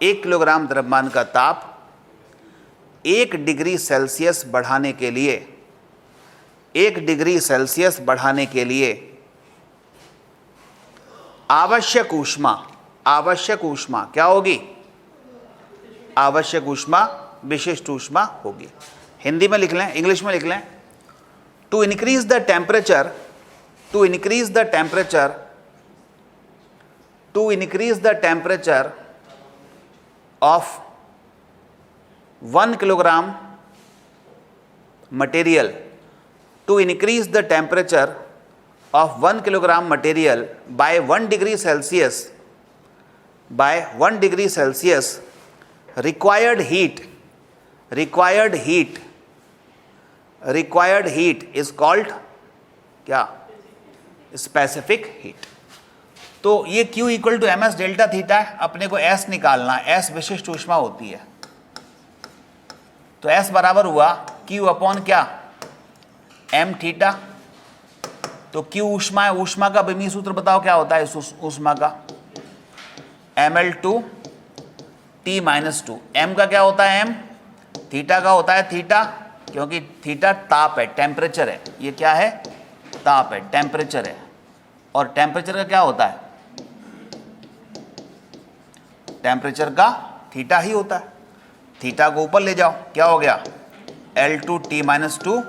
1 किलोग्राम द्रव्यमान का ताप 1 डिग्री सेल्सियस बढ़ाने के लिए, 1 डिग्री सेल्सियस बढ़ाने के लिए आवश्यक ऊष्मा क्या होगी? आवश्यक ऊष्मा विशिष्ट ऊष्मा होगी। हिंदी में लिख लें, इंग्लिश में लिख लें, to increase the temperature of 1 kilogram material, to increase the temperature of 1 kilogram material by 1 degree Celsius, required heat is called क्या? Specific heat. तो ये Q equal to MS delta theta है, अपने को S निकालना, S विशिष्ट ऊष्मा होती है। तो S बराबर हुआ Q अपॉन क्या? M theta. तो Q ऊष्मा है, ऊष्मा का विमीय सूत्र बताओ क्या होता है इस ऊष्मा का? ml2 T-2। M का क्या होता है? M थीटा का होता है थीटा, क्योंकि थीटा ताप है, टेम्परेचर है। ये क्या है? ताप है, टेम्परेचर है। और टेम्परेचर का क्या होता है? टेम्परेचर का थीटा ही होता है। थीटा को ऊपर ले जाओ, क्या हो गया? L2 T-2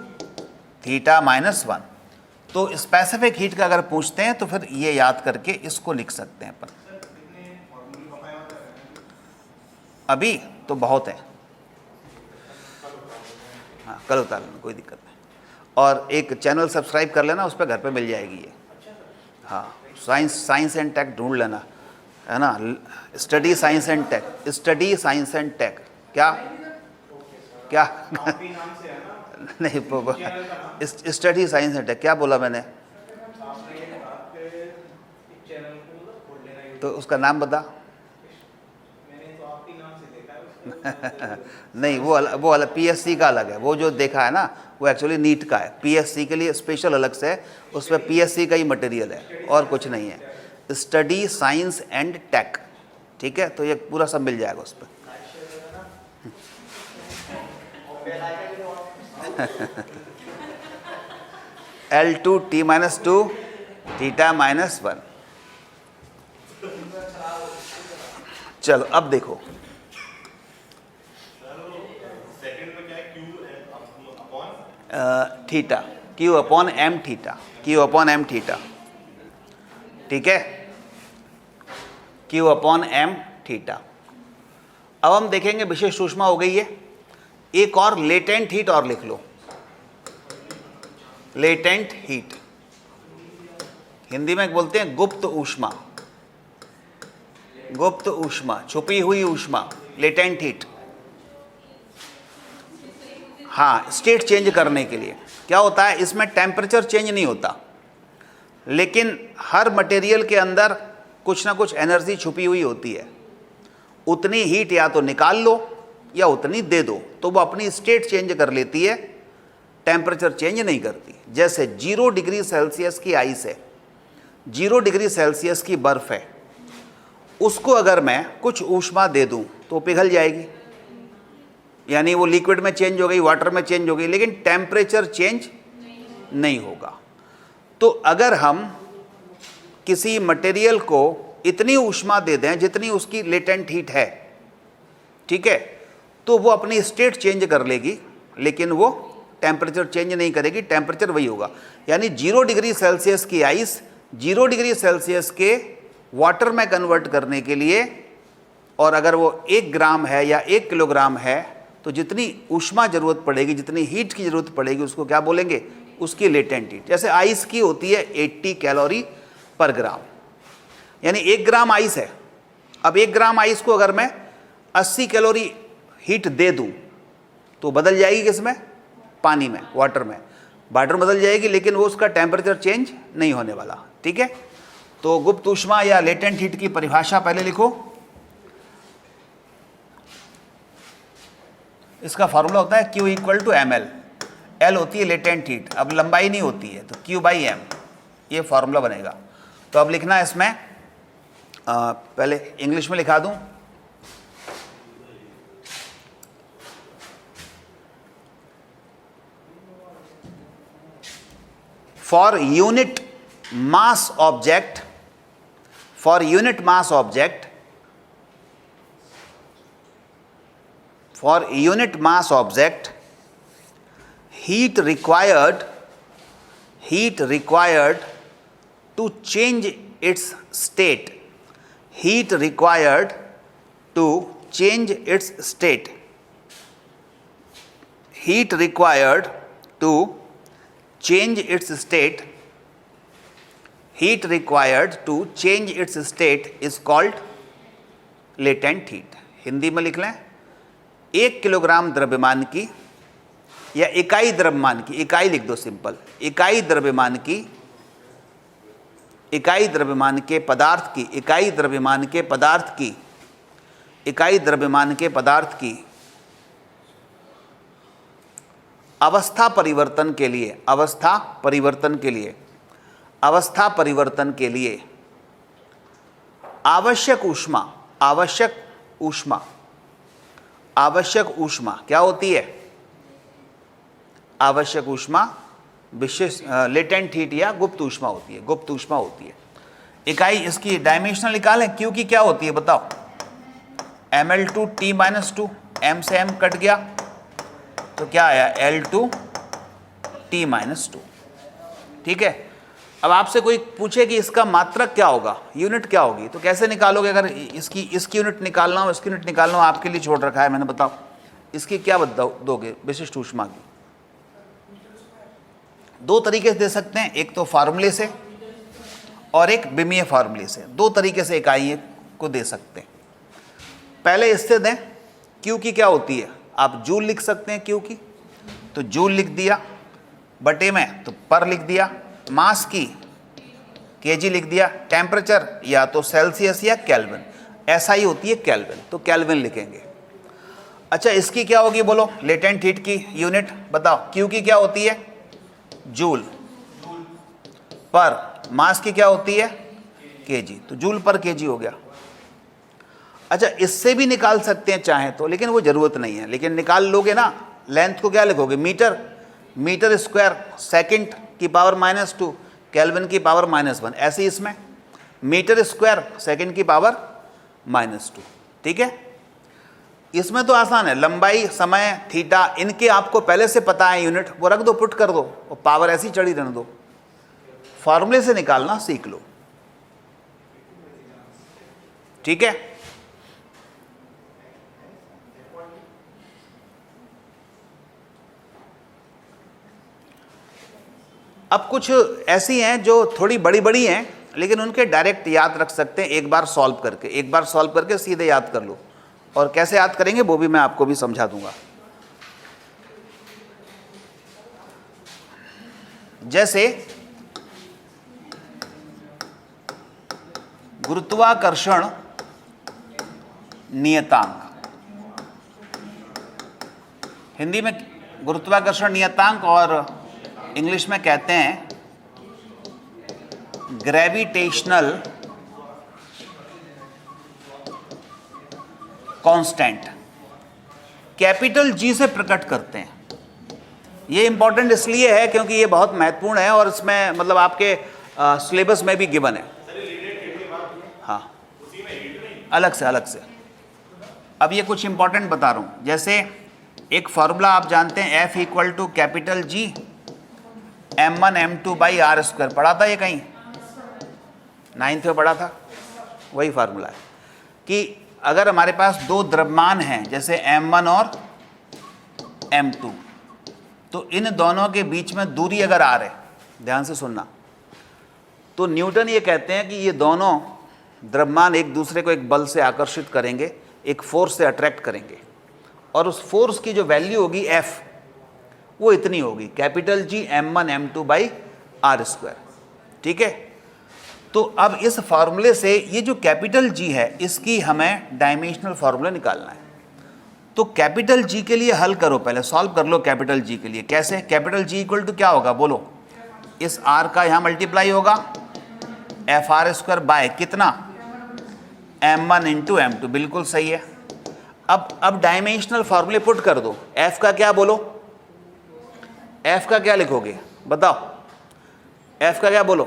theta -1। तो स्पेसिफिक हीट का अगर पूछते हैं तो फिर ये याद करके इसको लिख सकते हैं अपन। अभी तो बहुत है, हाँ कल उतार लेना, कोई दिक्कत नहीं। और एक चैनल सब्सक्राइब कर लेना, उस पर घर पे मिल जाएगी ये। हाँ, साइंस एंड टेक ढूंढ लेना, है ना, study science and tech, study science and tech, क्या क्या नहीं, स्टडी साइंस एंड टेक, क्या बोला मैंने? तो उसका नाम बता। नहीं, वो अलग पीएससी का अलग है, वो जो देखा है ना वो एक्चुअली नीट का है, पीएससी के लिए स्पेशल अलग से है, उस पर पीएससी का ही मटेरियल है और कुछ नहीं है। स्टडी साइंस एंड टेक, ठीक है, तो ये पूरा सब मिल जाएगा उस पर। L2 T-2 θ-1। चलो अब देखो, theta, Q upon M theta, Q upon M theta, ठीक है, Q अपॉन M थीटा। अब हम देखेंगे विशिष्ट ऊष्मा हो गई है, एक और लेटेंट हीट और लिख लो, लेटेंट हीट, हिंदी में बोलते हैं गुप्त ऊष्मा, गुप्त ऊष्मा, छुपी हुई ऊष्मा, लेटेंट हीट। हाँ, स्टेट चेंज करने के लिए क्या होता है, इसमें टेम्परेचर चेंज नहीं होता, लेकिन हर मटेरियल के अंदर कुछ ना कुछ एनर्जी छुपी हुई होती है, उतनी हीट या तो निकाल लो या उतनी दे दो, तो वो अपनी स्टेट चेंज कर लेती है, टेम्परेचर चेंज नहीं करती। जैसे 0 डिग्री सेल्सियस की आइस है, 0 डिग्री सेल्सियस की बर्फ़ है, उसको अगर मैं कुछ ऊष्मा दे दूं तो पिघल जाएगी, यानी वो लिक्विड में चेंज हो गई, वाटर में चेंज हो गई, लेकिन टेम्परेचर चेंज नहीं होगा। तो अगर हम किसी मटेरियल को इतनी ऊष्मा दे दें जितनी उसकी लेटेंट हीट है, ठीक है, तो वो अपनी स्टेट चेंज कर लेगी, लेकिन वो टेम्परेचर चेंज नहीं करेगी, टेम्परेचर वही होगा। यानी 0 डिग्री सेल्सियस की आइस 0 डिग्री सेल्सियस के वाटर में कन्वर्ट करने के लिए, और अगर वो 1 ग्राम है या 1 किलोग्राम है, तो जितनी ऊष्मा ज़रूरत पड़ेगी, जितनी हीट की ज़रूरत पड़ेगी, उसको क्या बोलेंगे, उसकी लेटेंट हीट। जैसे आइस की होती है 80 कैलोरी पर ग्राम, यानी 1 ग्राम आइस है, अब 1 ग्राम आइस को अगर मैं 80 कैलोरी हीट दे दूं तो बदल जाएगी किसमें, पानी में, वाटर में, वाटर बदल जाएगी, लेकिन वो उसका टेम्परेचर चेंज नहीं होने वाला, ठीक है। तो गुप्त ऊष्मा या लेटेंट हीट की परिभाषा पहले लिखो, इसका फार्मूला होता है Q = ml, L होती है लेटेंट हीट, अब लंबाई नहीं होती है तो Q/m, ये फार्मूला बनेगा। तो अब लिखना है इसमें, पहले इंग्लिश में लिखा दूं, for unit mass object, for unit mass object, for unit mass object, heat required to change its state, heat required to change its state, heat required to change its state, heat required to change its state is called latent heat। Hindi में लिख लें, 1 kilogram द्रव्यमान की या इकाई द्रव्यमान की, इकाई लिख दो सिंपल, इकाई द्रव्यमान की, इकाई द्रव्यमान के पदार्थ की, इकाई द्रव्यमान के पदार्थ की, इकाई द्रव्यमान के पदार्थ की अवस्था परिवर्तन के लिए, अवस्था परिवर्तन के लिए, अवस्था परिवर्तन के लिए आवश्यक ऊष्मा, आवश्यक ऊष्मा, आवश्यक ऊष्मा क्या होती है, आवश्यक ऊष्मा विशेष लेटेंट हीट या गुप्त ऊष्मा होती है, गुप्त ऊष्मा होती है। इकाई इसकी डायमेंशनल निकालें, Q की क्या होती है बताओ, ml2 T-2, m से m कट गया तो क्या आया, L2 T-2, ठीक है। अब आपसे कोई पूछे कि इसका मात्रक क्या होगा, यूनिट क्या होगी, तो कैसे निकालोगे, अगर इसकी यूनिट निकालना हो, इसकी यूनिट निकालना हो, आपके लिए छोड़ रखा है मैंने, बताओ इसकी क्या दोगे विशिष्ट ऊष्मा की। 2 तरीके से दे सकते हैं, एक तो फार्मूले से और एक विमीय फार्मूले से। दो तरीके से इकाई को दे सकते हैं। पहले इससे दें, क्यू की क्या होती है, आप जूल लिख सकते हैं क्यू की, तो जूल लिख दिया, बटे में तो पर लिख दिया, मास की केजी लिख दिया, टेम्परेचर या तो सेल्सियस या केल्विन, ऐसा ही होती है केल्विन, तो केल्विन लिखेंगे। अच्छा, इसकी क्या होगी बोलो, लेटेंट हीट की यूनिट बताओ, क्यू की क्या होती है, जूल, पर मास की क्या होती है, केजी, तो जूल पर केजी हो गया। अच्छा, इससे भी निकाल सकते हैं चाहे तो, लेकिन वो जरूरत नहीं है, लेकिन निकाल लोगे ना, लेंथ को क्या लिखोगे, मीटर, मीटर स्क्वायर सेकंड की पावर -2 केल्विन की पावर -1, ऐसे इसमें मीटर स्क्वायर सेकंड की पावर -2। ठीक है, इसमें तो आसान है, लंबाई, समय, थीटा, इनके आपको पहले से पता है यूनिट, वो रख दो, पुट कर दो, और पावर ऐसी चढ़ी रहने दो, फॉर्मूले से निकालना सीख लो। ठीक है, अब कुछ ऐसी हैं जो थोड़ी बड़ी बड़ी हैं, लेकिन उनके डायरेक्ट याद रख सकते हैं, एक बार सॉल्व करके सीधे याद कर लो, और कैसे याद करेंगे वो भी मैं आपको भी समझा दूंगा। जैसे गुरुत्वाकर्षण नियतांक, हिंदी में गुरुत्वाकर्षण नियतांक और इंग्लिश में कहते हैं ग्रेविटेशनल कांस्टेंट, कैपिटल जी से प्रकट करते हैं। ये इंपॉर्टेंट इसलिए है क्योंकि ये बहुत महत्वपूर्ण है, और इसमें मतलब आपके सिलेबस में भी गिवन है। हाँ, अलग से। अब ये कुछ इंपॉर्टेंट बता रहा हूं, जैसे एक फॉर्मूला आप जानते हैं, F equal to capital G m1 m2 by R square, पढ़ा था ये कहीं, 9th में पढ़ा था, वही फार्मूला है कि अगर हमारे पास दो द्रव्यमान हैं जैसे m1 और m2, तो इन दोनों के बीच में दूरी अगर r है, ध्यान से सुनना, तो न्यूटन ये कहते हैं कि ये दोनों द्रव्यमान एक दूसरे को एक बल से आकर्षित करेंगे, एक फोर्स से अट्रैक्ट करेंगे, और उस फोर्स की जो वैल्यू होगी F, वो इतनी होगी, capital G m1 m2 by R square. ठीक है, तो अब इस फार्मूले से ये जो कैपिटल G है, इसकी हमें डायमेंशनल फार्मूला निकालना है। तो कैपिटल G के लिए हल करो, पहले सॉल्व कर लो कैपिटल G के लिए। कैसे, कैपिटल G इक्वल टू क्या होगा बोलो, इस R का यहाँ मल्टीप्लाई होगा FR स्क्वायर बाय कितना, m1 इंटू m2, बिल्कुल सही है। अब डायमेंशनल फार्मूले पुट कर दो, F का क्या बोलो, F का क्या लिखोगे बताओ, F का क्या बोलो,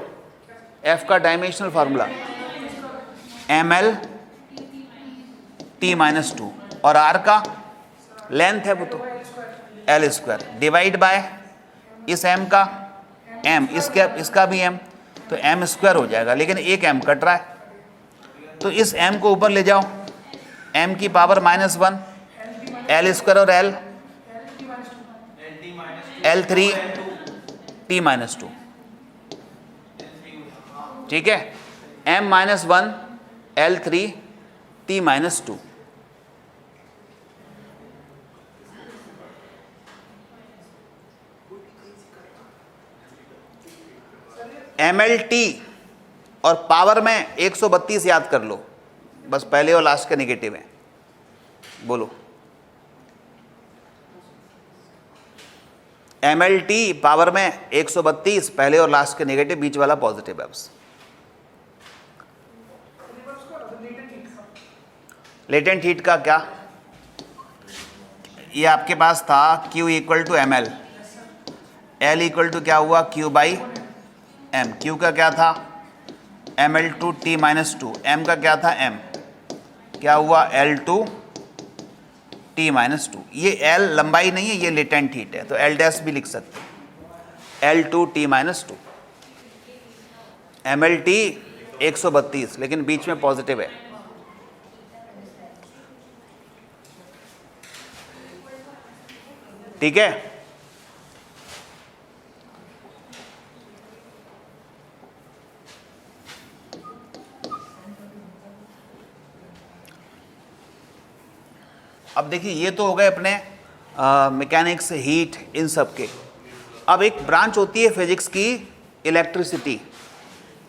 F का डायमेंशनल फार्मूला ml t-2, और R का लेंथ है वो तो L स्क्वायर, डिवाइड बाय इस m का m, इसका भी m, तो m स्क्वायर हो जाएगा, लेकिन एक m कट रहा है, तो इस m को ऊपर ले जाओ, m की पावर -1, L स्क्वायर और L L3 t-2, ठीक है, m-1 L3 t-2, mlt और पावर में 132 याद कर लो, बस पहले और लास्ट का नेगेटिव है, बोलो mlt पावर में 132, पहले और लास्ट के नेगेटिव, बीच वाला पॉजिटिव है। बस लेटेंट हीट का क्या, ये आपके पास था Q equal to ml, L equal to क्या हुआ Q बाई m, Q का क्या था ml2 t-2, m का क्या था m, क्या हुआ L2 t-2, ये L लंबाई नहीं है, ये लेटेंट हीट है, तो L डैश भी लिख सकते हैं, L2 t-2, mlt 132, लेकिन बीच में पॉजिटिव है। ठीक है, अब देखिए ये तो हो गए अपने मैकेनिक्स, हीट, इन सब के। अब एक ब्रांच होती है फिजिक्स की इलेक्ट्रिसिटी।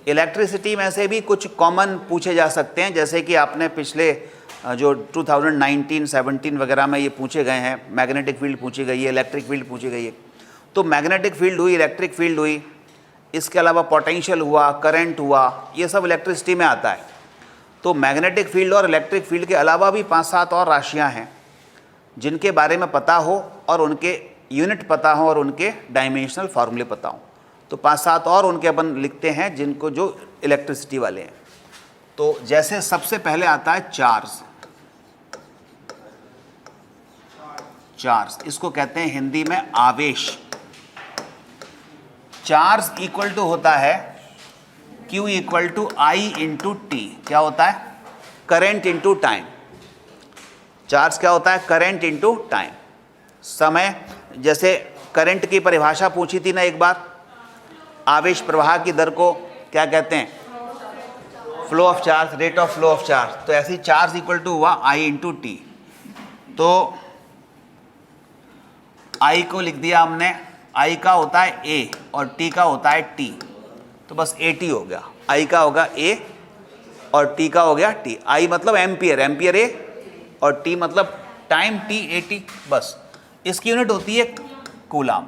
इलेक्ट्रिसिटी में से भी कुछ कॉमन पूछे जा सकते हैं, जैसे कि आपने पिछले जो 2019, 17 वगैरह में ये पूछे गए हैं, मैग्नेटिक फील्ड पूछी गई है, इलेक्ट्रिक फील्ड पूछी गई है। तो मैग्नेटिक फील्ड हुई, इलेक्ट्रिक फील्ड हुई, इसके अलावा पोटेंशियल हुआ, करंट हुआ, ये सब इलेक्ट्रिसिटी में आता है। तो मैग्नेटिक फील्ड और इलेक्ट्रिक फील्ड के अलावा भी 5-7 और राशियाँ हैं जिनके बारे में पता हो और उनके यूनिट पता हो और उनके डायमेंशनल फार्मूले पता हो। तो 5-7 और उनके अपन लिखते हैं जिनको जो इलेक्ट्रिसिटी वाले हैं। तो जैसे सबसे पहले आता है चार्ज। चार्ज इसको कहते हैं हिंदी में आवेश। चार्ज इक्वल टू होता है Q equal to I into T. क्या होता है? Current into time. चार्ज क्या होता है? करंट इंटू टाइम, समय। जैसे करंट की परिभाषा पूछी थी ना एक बार, आवेश प्रवाह की दर को क्या कहते हैं? Flow of charge, rate of flow of charge. तो ऐसे ही चार्ज इक्वल टू हुआ I इंटू टी। तो I को लिख दिया हमने, I का होता है A और T का होता है T, तो बस AT हो गया। I का होगा A और T का हो गया T। I मतलब एम्पियर, एम्पियर A, और T मतलब टाइम, T AT। बस इसकी यूनिट होती है कूलाम,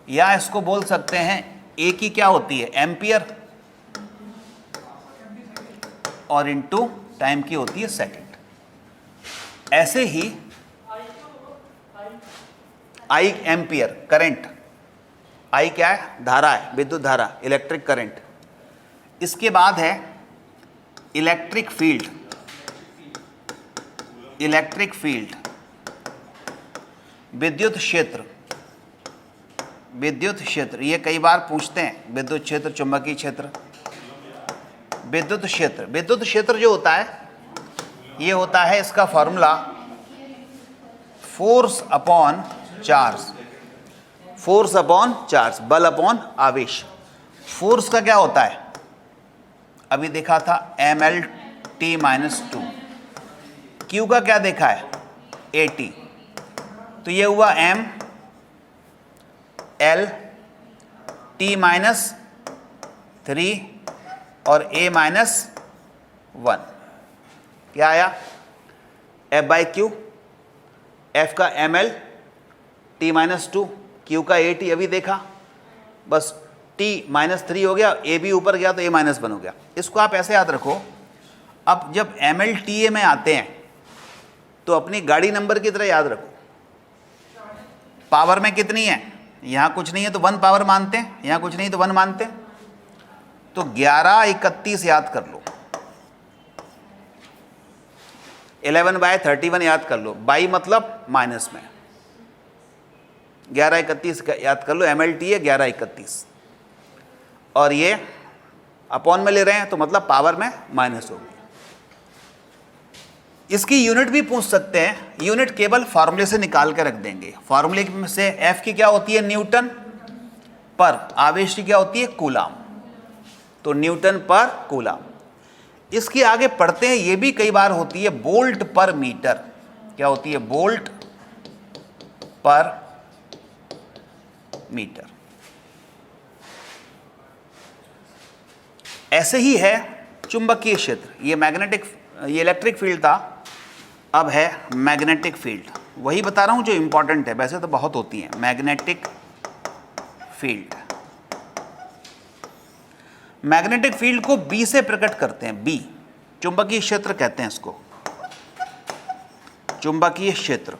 या इसको बोल सकते हैं A की क्या होती है? एम्पियर, और इनटू टाइम की होती है सेकंड। ऐसे ही I एम्पियर, करंट। I क्या है? धारा है, विद्युत धारा, इलेक्ट्रिक करंट। इसके बाद है इलेक्ट्रिक फील्ड। इलेक्ट्रिक फील्ड विद्युत क्षेत्र। विद्युत क्षेत्र ये कई बार पूछते हैं, विद्युत क्षेत्र, चुंबकीय क्षेत्र, विद्युत क्षेत्र। विद्युत क्षेत्र जो होता है ये होता है, इसका formula force upon charge. Force upon charge, बल अपॉन आवेश। फोर्स का क्या होता है? अभी देखा था mLT-2। Q का क्या देखा है? AT। तो ये हुआ M L T-3 और A-1। क्या आया? F/Q। F का mL, T-2, Q का AT अभी देखा, बस T-3 हो गया, A भी ऊपर गया तो A-1 हो गया। इसको आप ऐसे याद रखो, अब जब MLTA में आते हैं तो अपनी गाड़ी नंबर की तरह याद रखो। पावर में कितनी है? यहाँ कुछ नहीं है तो 1 पावर मानते हैं, यहाँ कुछ नहीं तो 1 मानते हैं। तो 11/31 याद कर लो, 11/31 याद कर लो। बाई मतलब माइनस में, 11/31 याद कर लो। MLTA 11/31, और ये अपॉन में ले रहे हैं तो मतलब पावर में माइनस होगी। इसकी यूनिट भी पूछ सकते हैं, यूनिट केवल फार्मूले से निकाल के रख देंगे। फार्मूले में से F की क्या होती है? न्यूटन पर, आवेश की क्या होती है? कूलाम। तो न्यूटन पर कूलाम। इसके आगे पढ़ते हैं, ये भी कई बार होती है वोल्ट पर मीटर। क्या होती है? वोल्ट पर मीटर। ऐसे ही है चुंबकीय क्षेत्र। ये मैग्नेटिक, ये इलेक्ट्रिक फील्ड था, अब है मैग्नेटिक फील्ड। वही बता रहा हूं जो इंपॉर्टेंट है, वैसे तो बहुत होती हैं। मैग्नेटिक फील्ड, मैग्नेटिक फील्ड को B से प्रकट करते हैं। B चुंबकीय क्षेत्र कहते हैं इसको, चुंबकीय क्षेत्र।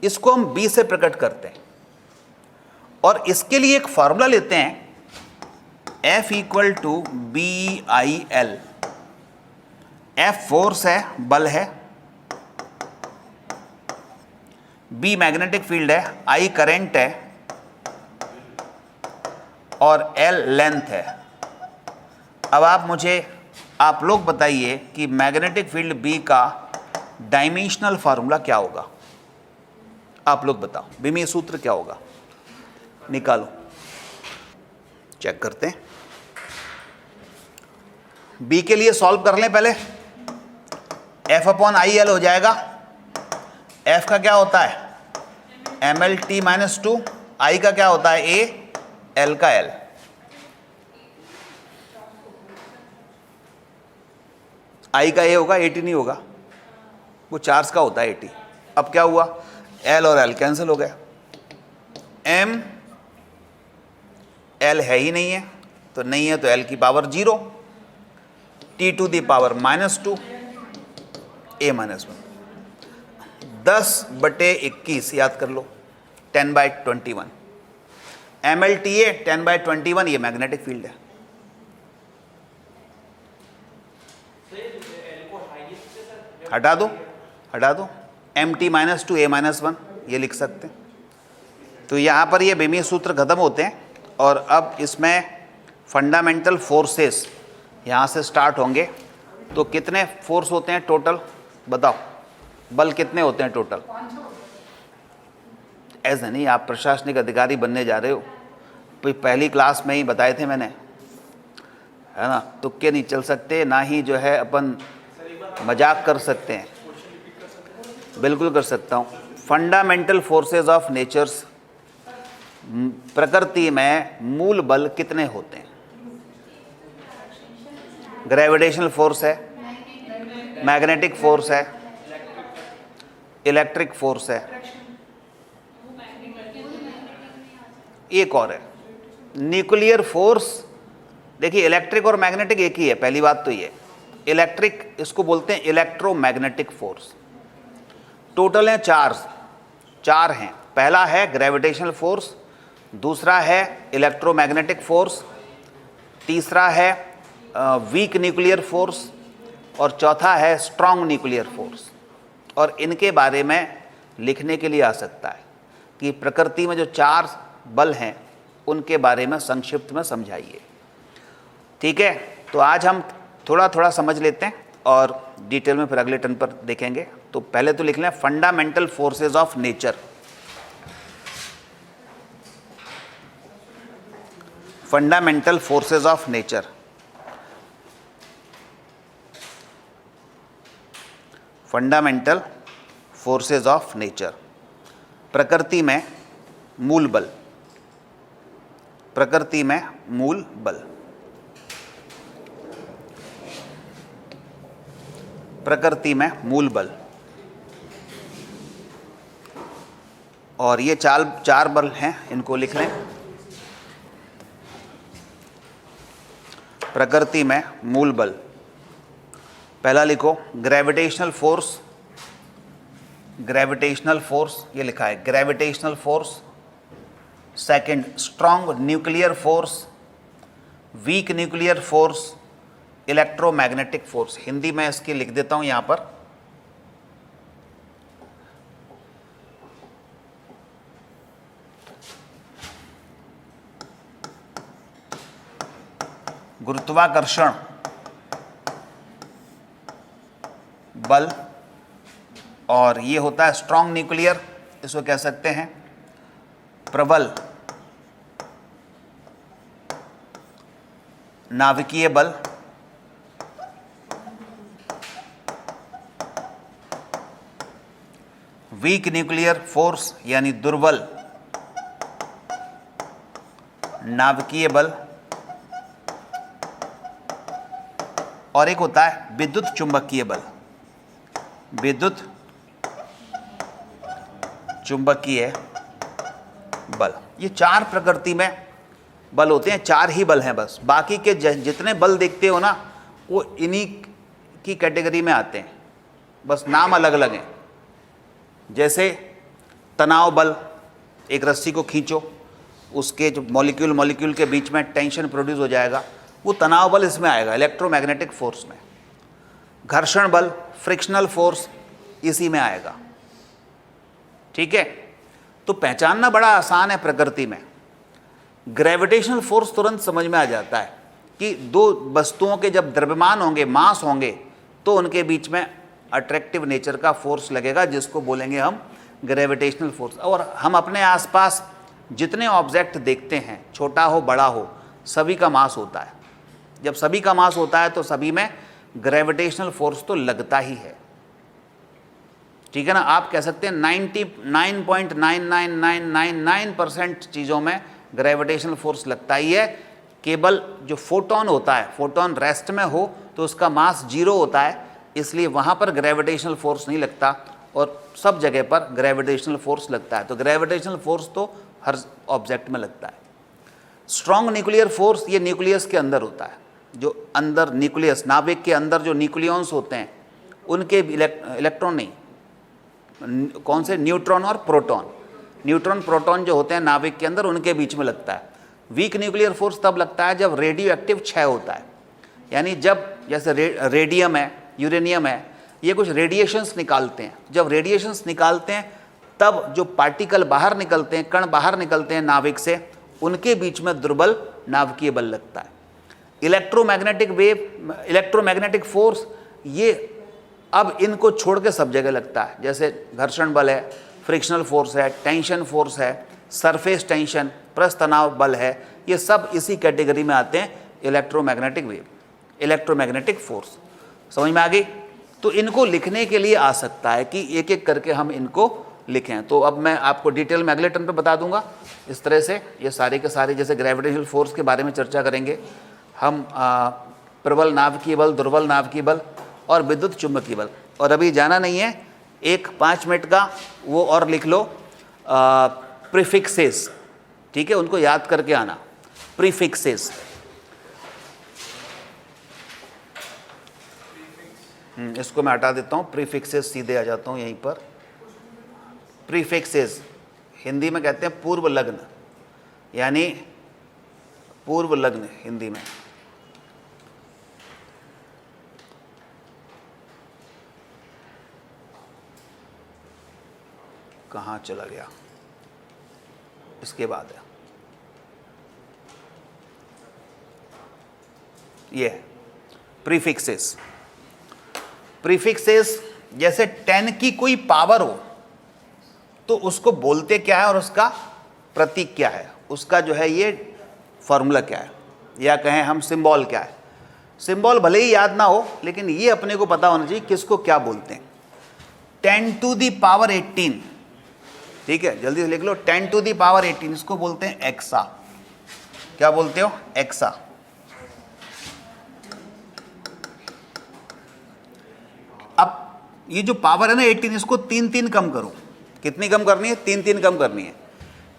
इसको हम B से प्रकट करते हैं, और इसके लिए एक फॉर्मूला लेते हैं, F equal to BIL। F force है, बल है, B मैग्नेटिक फील्ड है, I करंट है, और L लेंथ है। अब आप लोग बताइए कि मैग्नेटिक फील्ड B का डायमेंशनल फार्मूला क्या होगा? आप लोग बताओ, विमीय सूत्र क्या होगा? निकालो, चेक करते हैं। बी के लिए सॉल्व कर लें पहले। एफ अपॉन आई एल हो जाएगा। एफ का क्या होता है M L T minus two, I का क्या होता है ए, एल का एल। आई का ए होगा, एटी नहीं होगा, वो चार्ज का होता है एटी। अब क्या हुआ, एल और एल कैंसिल हो गया। एम एल है ही नहीं है, तो नहीं है तो एल की power 0, T to the power minus two, A minus 1। 10/21 याद कर लो, 10/21। एम एल टी ए 10/21, ये मैग्नेटिक फील्ड है। हटा दो, M T minus two A minus 1 ये लिख सकते हैं। तो यहाँ पर ये बेमी सूत्र खत्म होते हैं और अब इसमें फंडामेंटल फोर्सेस यहाँ से स्टार्ट होंगे। तो कितने फोर्स होते हैं टोटल बताओ, बल कितने होते हैं टोटल? ऐसा नहीं, आप प्रशासनिक अधिकारी बनने जा रहे हो, पहली क्लास में ही बताए थे मैंने, है ना। तुक्के नहीं चल सकते, ना ही जो है अपन मजाक कर सकते हैं। बिल्कुल कर सकता हूँ। फंडामेंटल फोर्सेस ऑफ नेचर्स, प्रकृति में मूल बल कितने होते हैं? ग्रेविटेशनल फोर्स है, मैग्नेटिक फोर्स है, इलेक्ट्रिक फोर्स है, एक और है न्यूक्लियर फोर्स। देखिए इलेक्ट्रिक और मैग्नेटिक एक ही है, पहली बात तो ये। इलेक्ट्रिक इसको बोलते हैं इलेक्ट्रोमैग्नेटिक फोर्स। टोटल हैं चार हैं। पहला है ग्रेविटेशनल फोर्स, दूसरा है इलेक्ट्रोमैग्नेटिक फोर्स, तीसरा है वीक न्यूक्लियर फोर्स और चौथा है स्ट्रॉन्ग न्यूक्लियर फोर्स। और इनके बारे में लिखने के लिए आ सकता है कि प्रकृति में जो 4 बल हैं उनके बारे में संक्षिप्त में समझाइए। ठीक है, तो आज हम थोड़ा थोड़ा समझ लेते हैं और डिटेल में फिर अगले टर्न पर देखेंगे। तो पहले तो लिख लें fundamental forces of nature. Fundamental forces of nature, fundamental forces of nature, प्रकृति में मूल बल, प्रकृति में मूल बल, प्रकृति में मूल बल। और ये चार बल हैं, इनको लिख लें। प्रकृति में मूल बल, पहला लिखो ग्रेविटेशनल फोर्स। ग्रेविटेशनल फोर्स ये लिखा है, gravitational force. Second strong nuclear force, weak nuclear force, electromagnetic force. Hindi में इसकी लिख देता हूं यहां पर। गुरुत्वाकर्षण बल, और ये होता है स्ट्रॉन्ग न्यूक्लियर, इसको कह सकते हैं प्रबल नाभिकीय बल। वीक न्यूक्लियर फोर्स यानी दुर्बल नाभिकीय बल। और एक होता है विद्युत चुंबकीय बल, विद्युत चुंबकीय बल। ये 4 प्रकृति में बल होते हैं, 4 ही बल हैं बस। बाकी के जितने बल देखते हो ना वो इन्हीं की कैटेगरी में आते हैं, बस नाम अलग अलग हैं। जैसे तनाव बल, एक रस्सी को खींचो, उसके जो मॉलिक्यूल के बीच में टेंशन प्रोड्यूस हो जाएगा, वो तनाव बल इसमें आएगा, इलेक्ट्रोमैग्नेटिक फोर्स में। घर्षण बल, फ्रिक्शनल फोर्स इसी में आएगा। ठीक है, तो पहचानना बड़ा आसान है प्रकृति में। ग्रेविटेशनल फोर्स तुरंत समझ में आ जाता है कि 2 वस्तुओं के जब द्रव्यमान होंगे, मास होंगे, तो उनके बीच में अट्रैक्टिव नेचर का फोर्स लगेगा, जिसको बोलेंगे हम ग्रेविटेशनल फोर्स। और हम अपने आसपास जितने ऑब्जेक्ट देखते हैं, छोटा हो बड़ा हो, सभी का मास होता है। जब सभी का मास होता है तो सभी में ग्रेविटेशनल फोर्स तो लगता ही है, ठीक है ना। आप कह सकते हैं 99.99999% चीज़ों में ग्रेविटेशनल फोर्स लगता ही है। केवल जो फोटोन होता है, फोटोन रेस्ट में हो तो उसका मास 0 होता है, इसलिए वहाँ पर ग्रेविटेशनल फोर्स नहीं लगता और सब जगह पर ग्रेविटेशनल फोर्स लगता है। तो ग्रेविटेशनल फोर्स तो हर ऑब्जेक्ट में लगता है। स्ट्रॉन्ग न्यूक्लियर फोर्स ये न्यूक्लियस के अंदर होता है, जो अंदर न्यूक्लियस, नाभिक के अंदर जो न्यूक्लियॉन्स होते हैं उनके इलेक्ट्रॉन नहीं, कौन से, न्यूट्रॉन और प्रोटॉन, न्यूट्रॉन प्रोटॉन जो होते हैं नाभिक के अंदर उनके बीच में लगता है। वीक न्यूक्लियर फोर्स तब लगता है जब रेडियो एक्टिव क्षय होता है, यानी जब जैसे रेडियम है, यूरेनियम है, ये कुछ रेडिएशंस निकालते हैं। जब रेडिएशंस निकालते हैं तब जो पार्टिकल बाहर निकलते हैं, कण बाहर निकलते हैं नाभिक से, उनके बीच में दुर्बल नाभिकीय बल लगता है। इलेक्ट्रोमैग्नेटिक वेव, इलेक्ट्रोमैग्नेटिक फोर्स, ये अब इनको छोड़ के सब जगह लगता है, जैसे घर्षण बल है, फ्रिक्शनल फोर्स है, टेंशन फोर्स है, सरफेस टेंशन, पृष्ठ तनाव बल है, ये सब इसी कैटेगरी में आते हैं, इलेक्ट्रोमैग्नेटिक वेव, इलेक्ट्रोमैग्नेटिक फोर्स। समझ में आ गई। तो इनको लिखने के लिए आ सकता है कि एक एक करके हम इनको लिखें। तो अब मैं आपको डिटेल में अगले टर्न पे बता दूंगा। इस तरह से ये सारे के सारे, जैसे ग्रेविटेशनल फोर्स के बारे में चर्चा करेंगे हम, प्रबल नाभिकीय बल, दुर्बल नाभिकीय बल और विद्युत चुंबकीय बल। और अभी जाना नहीं है, एक 5 मिनट का वो और लिख लो, प्रीफिक्सेस, ठीक है, उनको याद करके आना, प्रीफिक्सेस। इसको मैं हटा देता हूँ, प्रीफिक्सेस सीधे आ जाता हूँ यहीं पर। प्रीफिक्सेस हिंदी में कहते हैं पूर्व लग्न, यानी पूर्व लग्न हिंदी में। कहाँ चला गया, इसके बाद है ये प्रीफिक्सेस। प्रीफिक्सेस जैसे 10 की कोई पावर हो तो उसको बोलते क्या है और उसका प्रतीक क्या है, उसका जो है ये फॉर्मूला क्या है, या कहें हम सिंबल क्या है। सिंबल भले ही याद ना हो लेकिन ये अपने को पता होना चाहिए किसको क्या बोलते हैं। 10 टू दी पावर 18, ठीक है, जल्दी से लिख लो, 10 टू दी पावर 18, इसको बोलते हैं एक्सा। क्या बोलते हो, एक्सा। अब ये जो पावर है ना 18, इसको 3 कम करो। कितनी कम करनी है, 3 कम करनी है।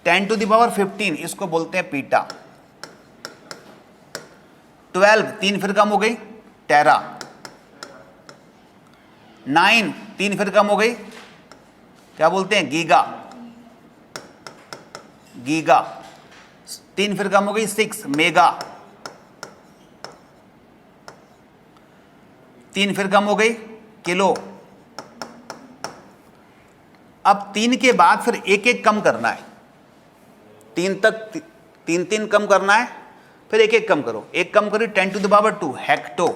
10 टू दी पावर 15, इसको बोलते हैं पीटा। 12, 3 फिर कम हो गई, टेरा। 9, 3 फिर कम हो गई, क्या बोलते हैं, गीगा। गीगा। 3 फिर कम हो गई, 6, मेगा। 3 फिर कम हो गई, किलो। अब 3 के बाद फिर एक एक कम करना है, 3 तक 3 कम करना है, फिर एक एक कम करो। एक कम करी, 10 to the power 2, hecto.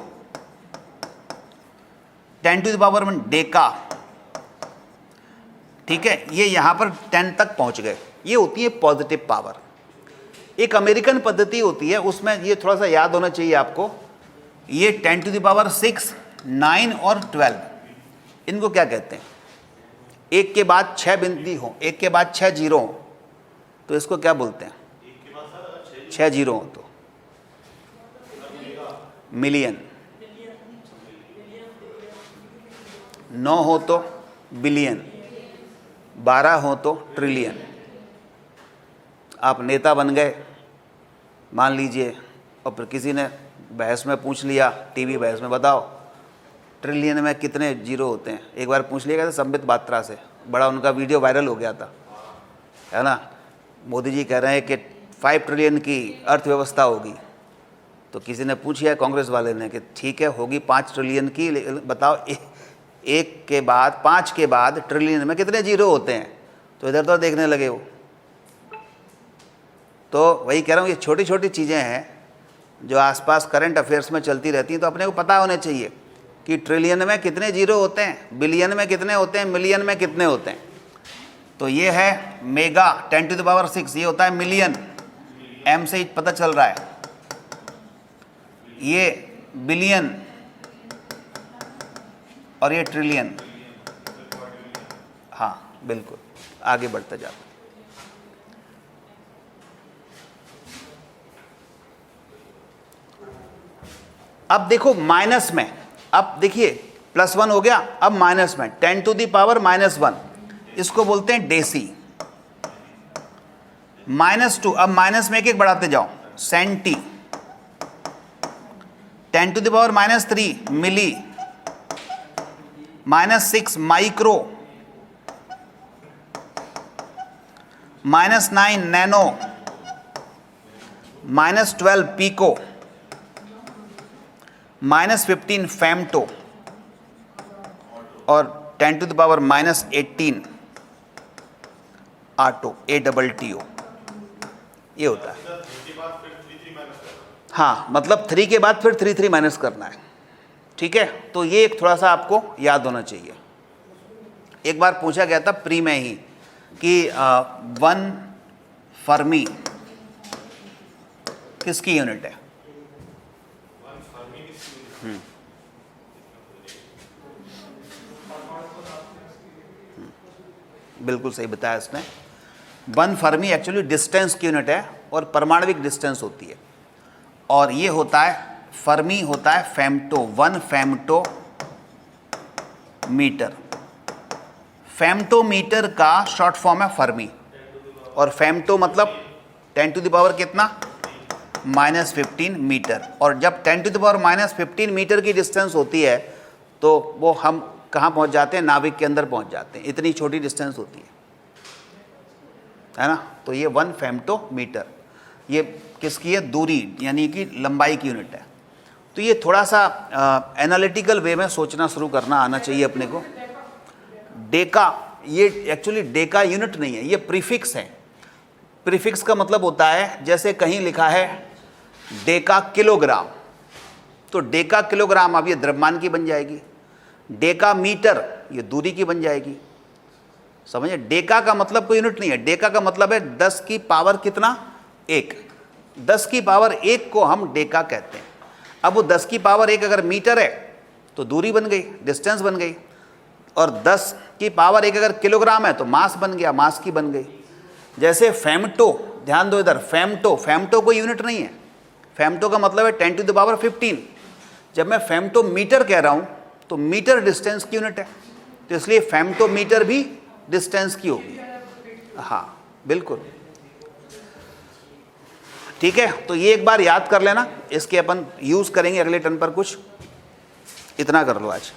10 to the power 1, deca. ठीक है, ये यहां पर 10 तक पहुंच गए। ये होती है पॉजिटिव पावर। एक अमेरिकन पद्धति होती है, उसमें ये थोड़ा सा याद होना चाहिए आपको। ये 10 टू द पावर 6, 9 और 12, इनको क्या कहते हैं, एक के बाद 6 बिंदी हो, एक के बाद 6 जीरो हो, तो इसको क्या बोलते हैं, 6 जीरो हो तो मिलियन, 9 हो तो बिलियन, 12 हो तो ट्रिलियन। आप नेता बन गए मान लीजिए, और फिर किसी ने बहस में पूछ लिया, टीवी बहस में, बताओ ट्रिलियन में कितने जीरो होते हैं। एक बार पूछ लिया गया था संबित बात्रा से, बड़ा उनका वीडियो वायरल हो गया था, है ना। मोदी जी कह रहे हैं कि 5 ट्रिलियन की अर्थव्यवस्था होगी, तो किसी ने पूछ लिया कांग्रेस वाले ने कि ठीक है होगी 5 ट्रिलियन की, बताओ एक के बाद 5 के बाद ट्रिलियन में कितने जीरो होते हैं। तो इधर तो देखने लगे वो। तो वही कह रहा हूँ, ये छोटी छोटी चीज़ें हैं जो आसपास करंट अफेयर्स में चलती रहती हैं, तो अपने को पता होना चाहिए कि ट्रिलियन में कितने जीरो होते हैं, बिलियन में कितने होते हैं, मिलियन में कितने होते हैं। तो ये है मेगा, 10 टू द पावर 6, ये होता है मिलियन, एम से ही पता चल रहा है। ये बिलियन और ये ट्रिलियन। हाँ बिल्कुल, आगे बढ़ता जाता। अब देखो माइनस में, अब देखिए +1 हो गया, अब माइनस में 10⁻⁻1, इसको बोलते हैं डेसी। -2, अब माइनस में एक एक बढ़ाते जाओ, सेंटी। 10⁻³ मिली। -6 माइक्रो। -9 नैनो। -12 पीको। -15 फेम्टो। और 10⁻⁻18 आटो, ATTO। ये होता है। हाँ, मतलब 3 के बाद फिर 3 माइनस करना है। ठीक है, तो ये एक थोड़ा सा आपको याद होना चाहिए। एक बार पूछा गया था प्री में ही कि 1 फर्मी किसकी यूनिट है? बिल्कुल सही बताया इसने। 1 फर्मी एक्चुअली डिस्टेंस की यूनिट है और परमाणविक डिस्टेंस होती है। और ये होता है, फर्मी होता है फेम्टो, 1 फेम्टो मीटर। फेम्टोमीटर का शॉर्ट फॉर्म है फर्मी। और फेम्टो मतलब 10⁻⁻ कितना? -15 मीटर। और जब 10⁻⁻15 मीटर की डिस्टेंस होती है तो वो हम कहाँ पहुँच जाते हैं? नाभिक के अंदर पहुँच जाते हैं। इतनी छोटी डिस्टेंस होती है ना। तो ये 1 फेम्टोमीटर, ये किसकी है? दूरी यानी कि लंबाई की यूनिट है। तो ये थोड़ा सा एनालिटिकल वे में सोचना शुरू करना आना चाहिए अपने को। डेका, ये एक्चुअली डेका यूनिट नहीं है, ये प्रीफिक्स है। प्रीफिक्स का मतलब होता है जैसे कहीं लिखा है डेका किलोग्राम, तो डेका किलोग्राम अब ये द्रव्यमान की बन जाएगी। डेका मीटर ये दूरी की बन जाएगी। समझे? डेका का मतलब कोई यूनिट नहीं है। डेका का मतलब है 10 की पावर कितना? 1। 10 की पावर 1 को हम डेका कहते हैं। अब वो 10 की पावर 1 अगर मीटर है तो दूरी बन गई, डिस्टेंस बन गई। और 10 की पावर 1 अगर किलोग्राम है तो मास बन गया, मास की बन गई। जैसे फेम्टो, ध्यान दो इधर, फेम्टो कोई यूनिट नहीं है। फेम्टो का मतलब है 10⁻15। जब मैं फेम्टो मीटर कह रहा हूं तो मीटर डिस्टेंस की यूनिट है, तो इसलिए फेम्टोमीटर भी डिस्टेंस की होगी। हाँ बिल्कुल, ठीक है। तो ये एक बार याद कर लेना, इसके अपन यूज करेंगे अगले टर्न पर कुछ। इतना कर लो आज।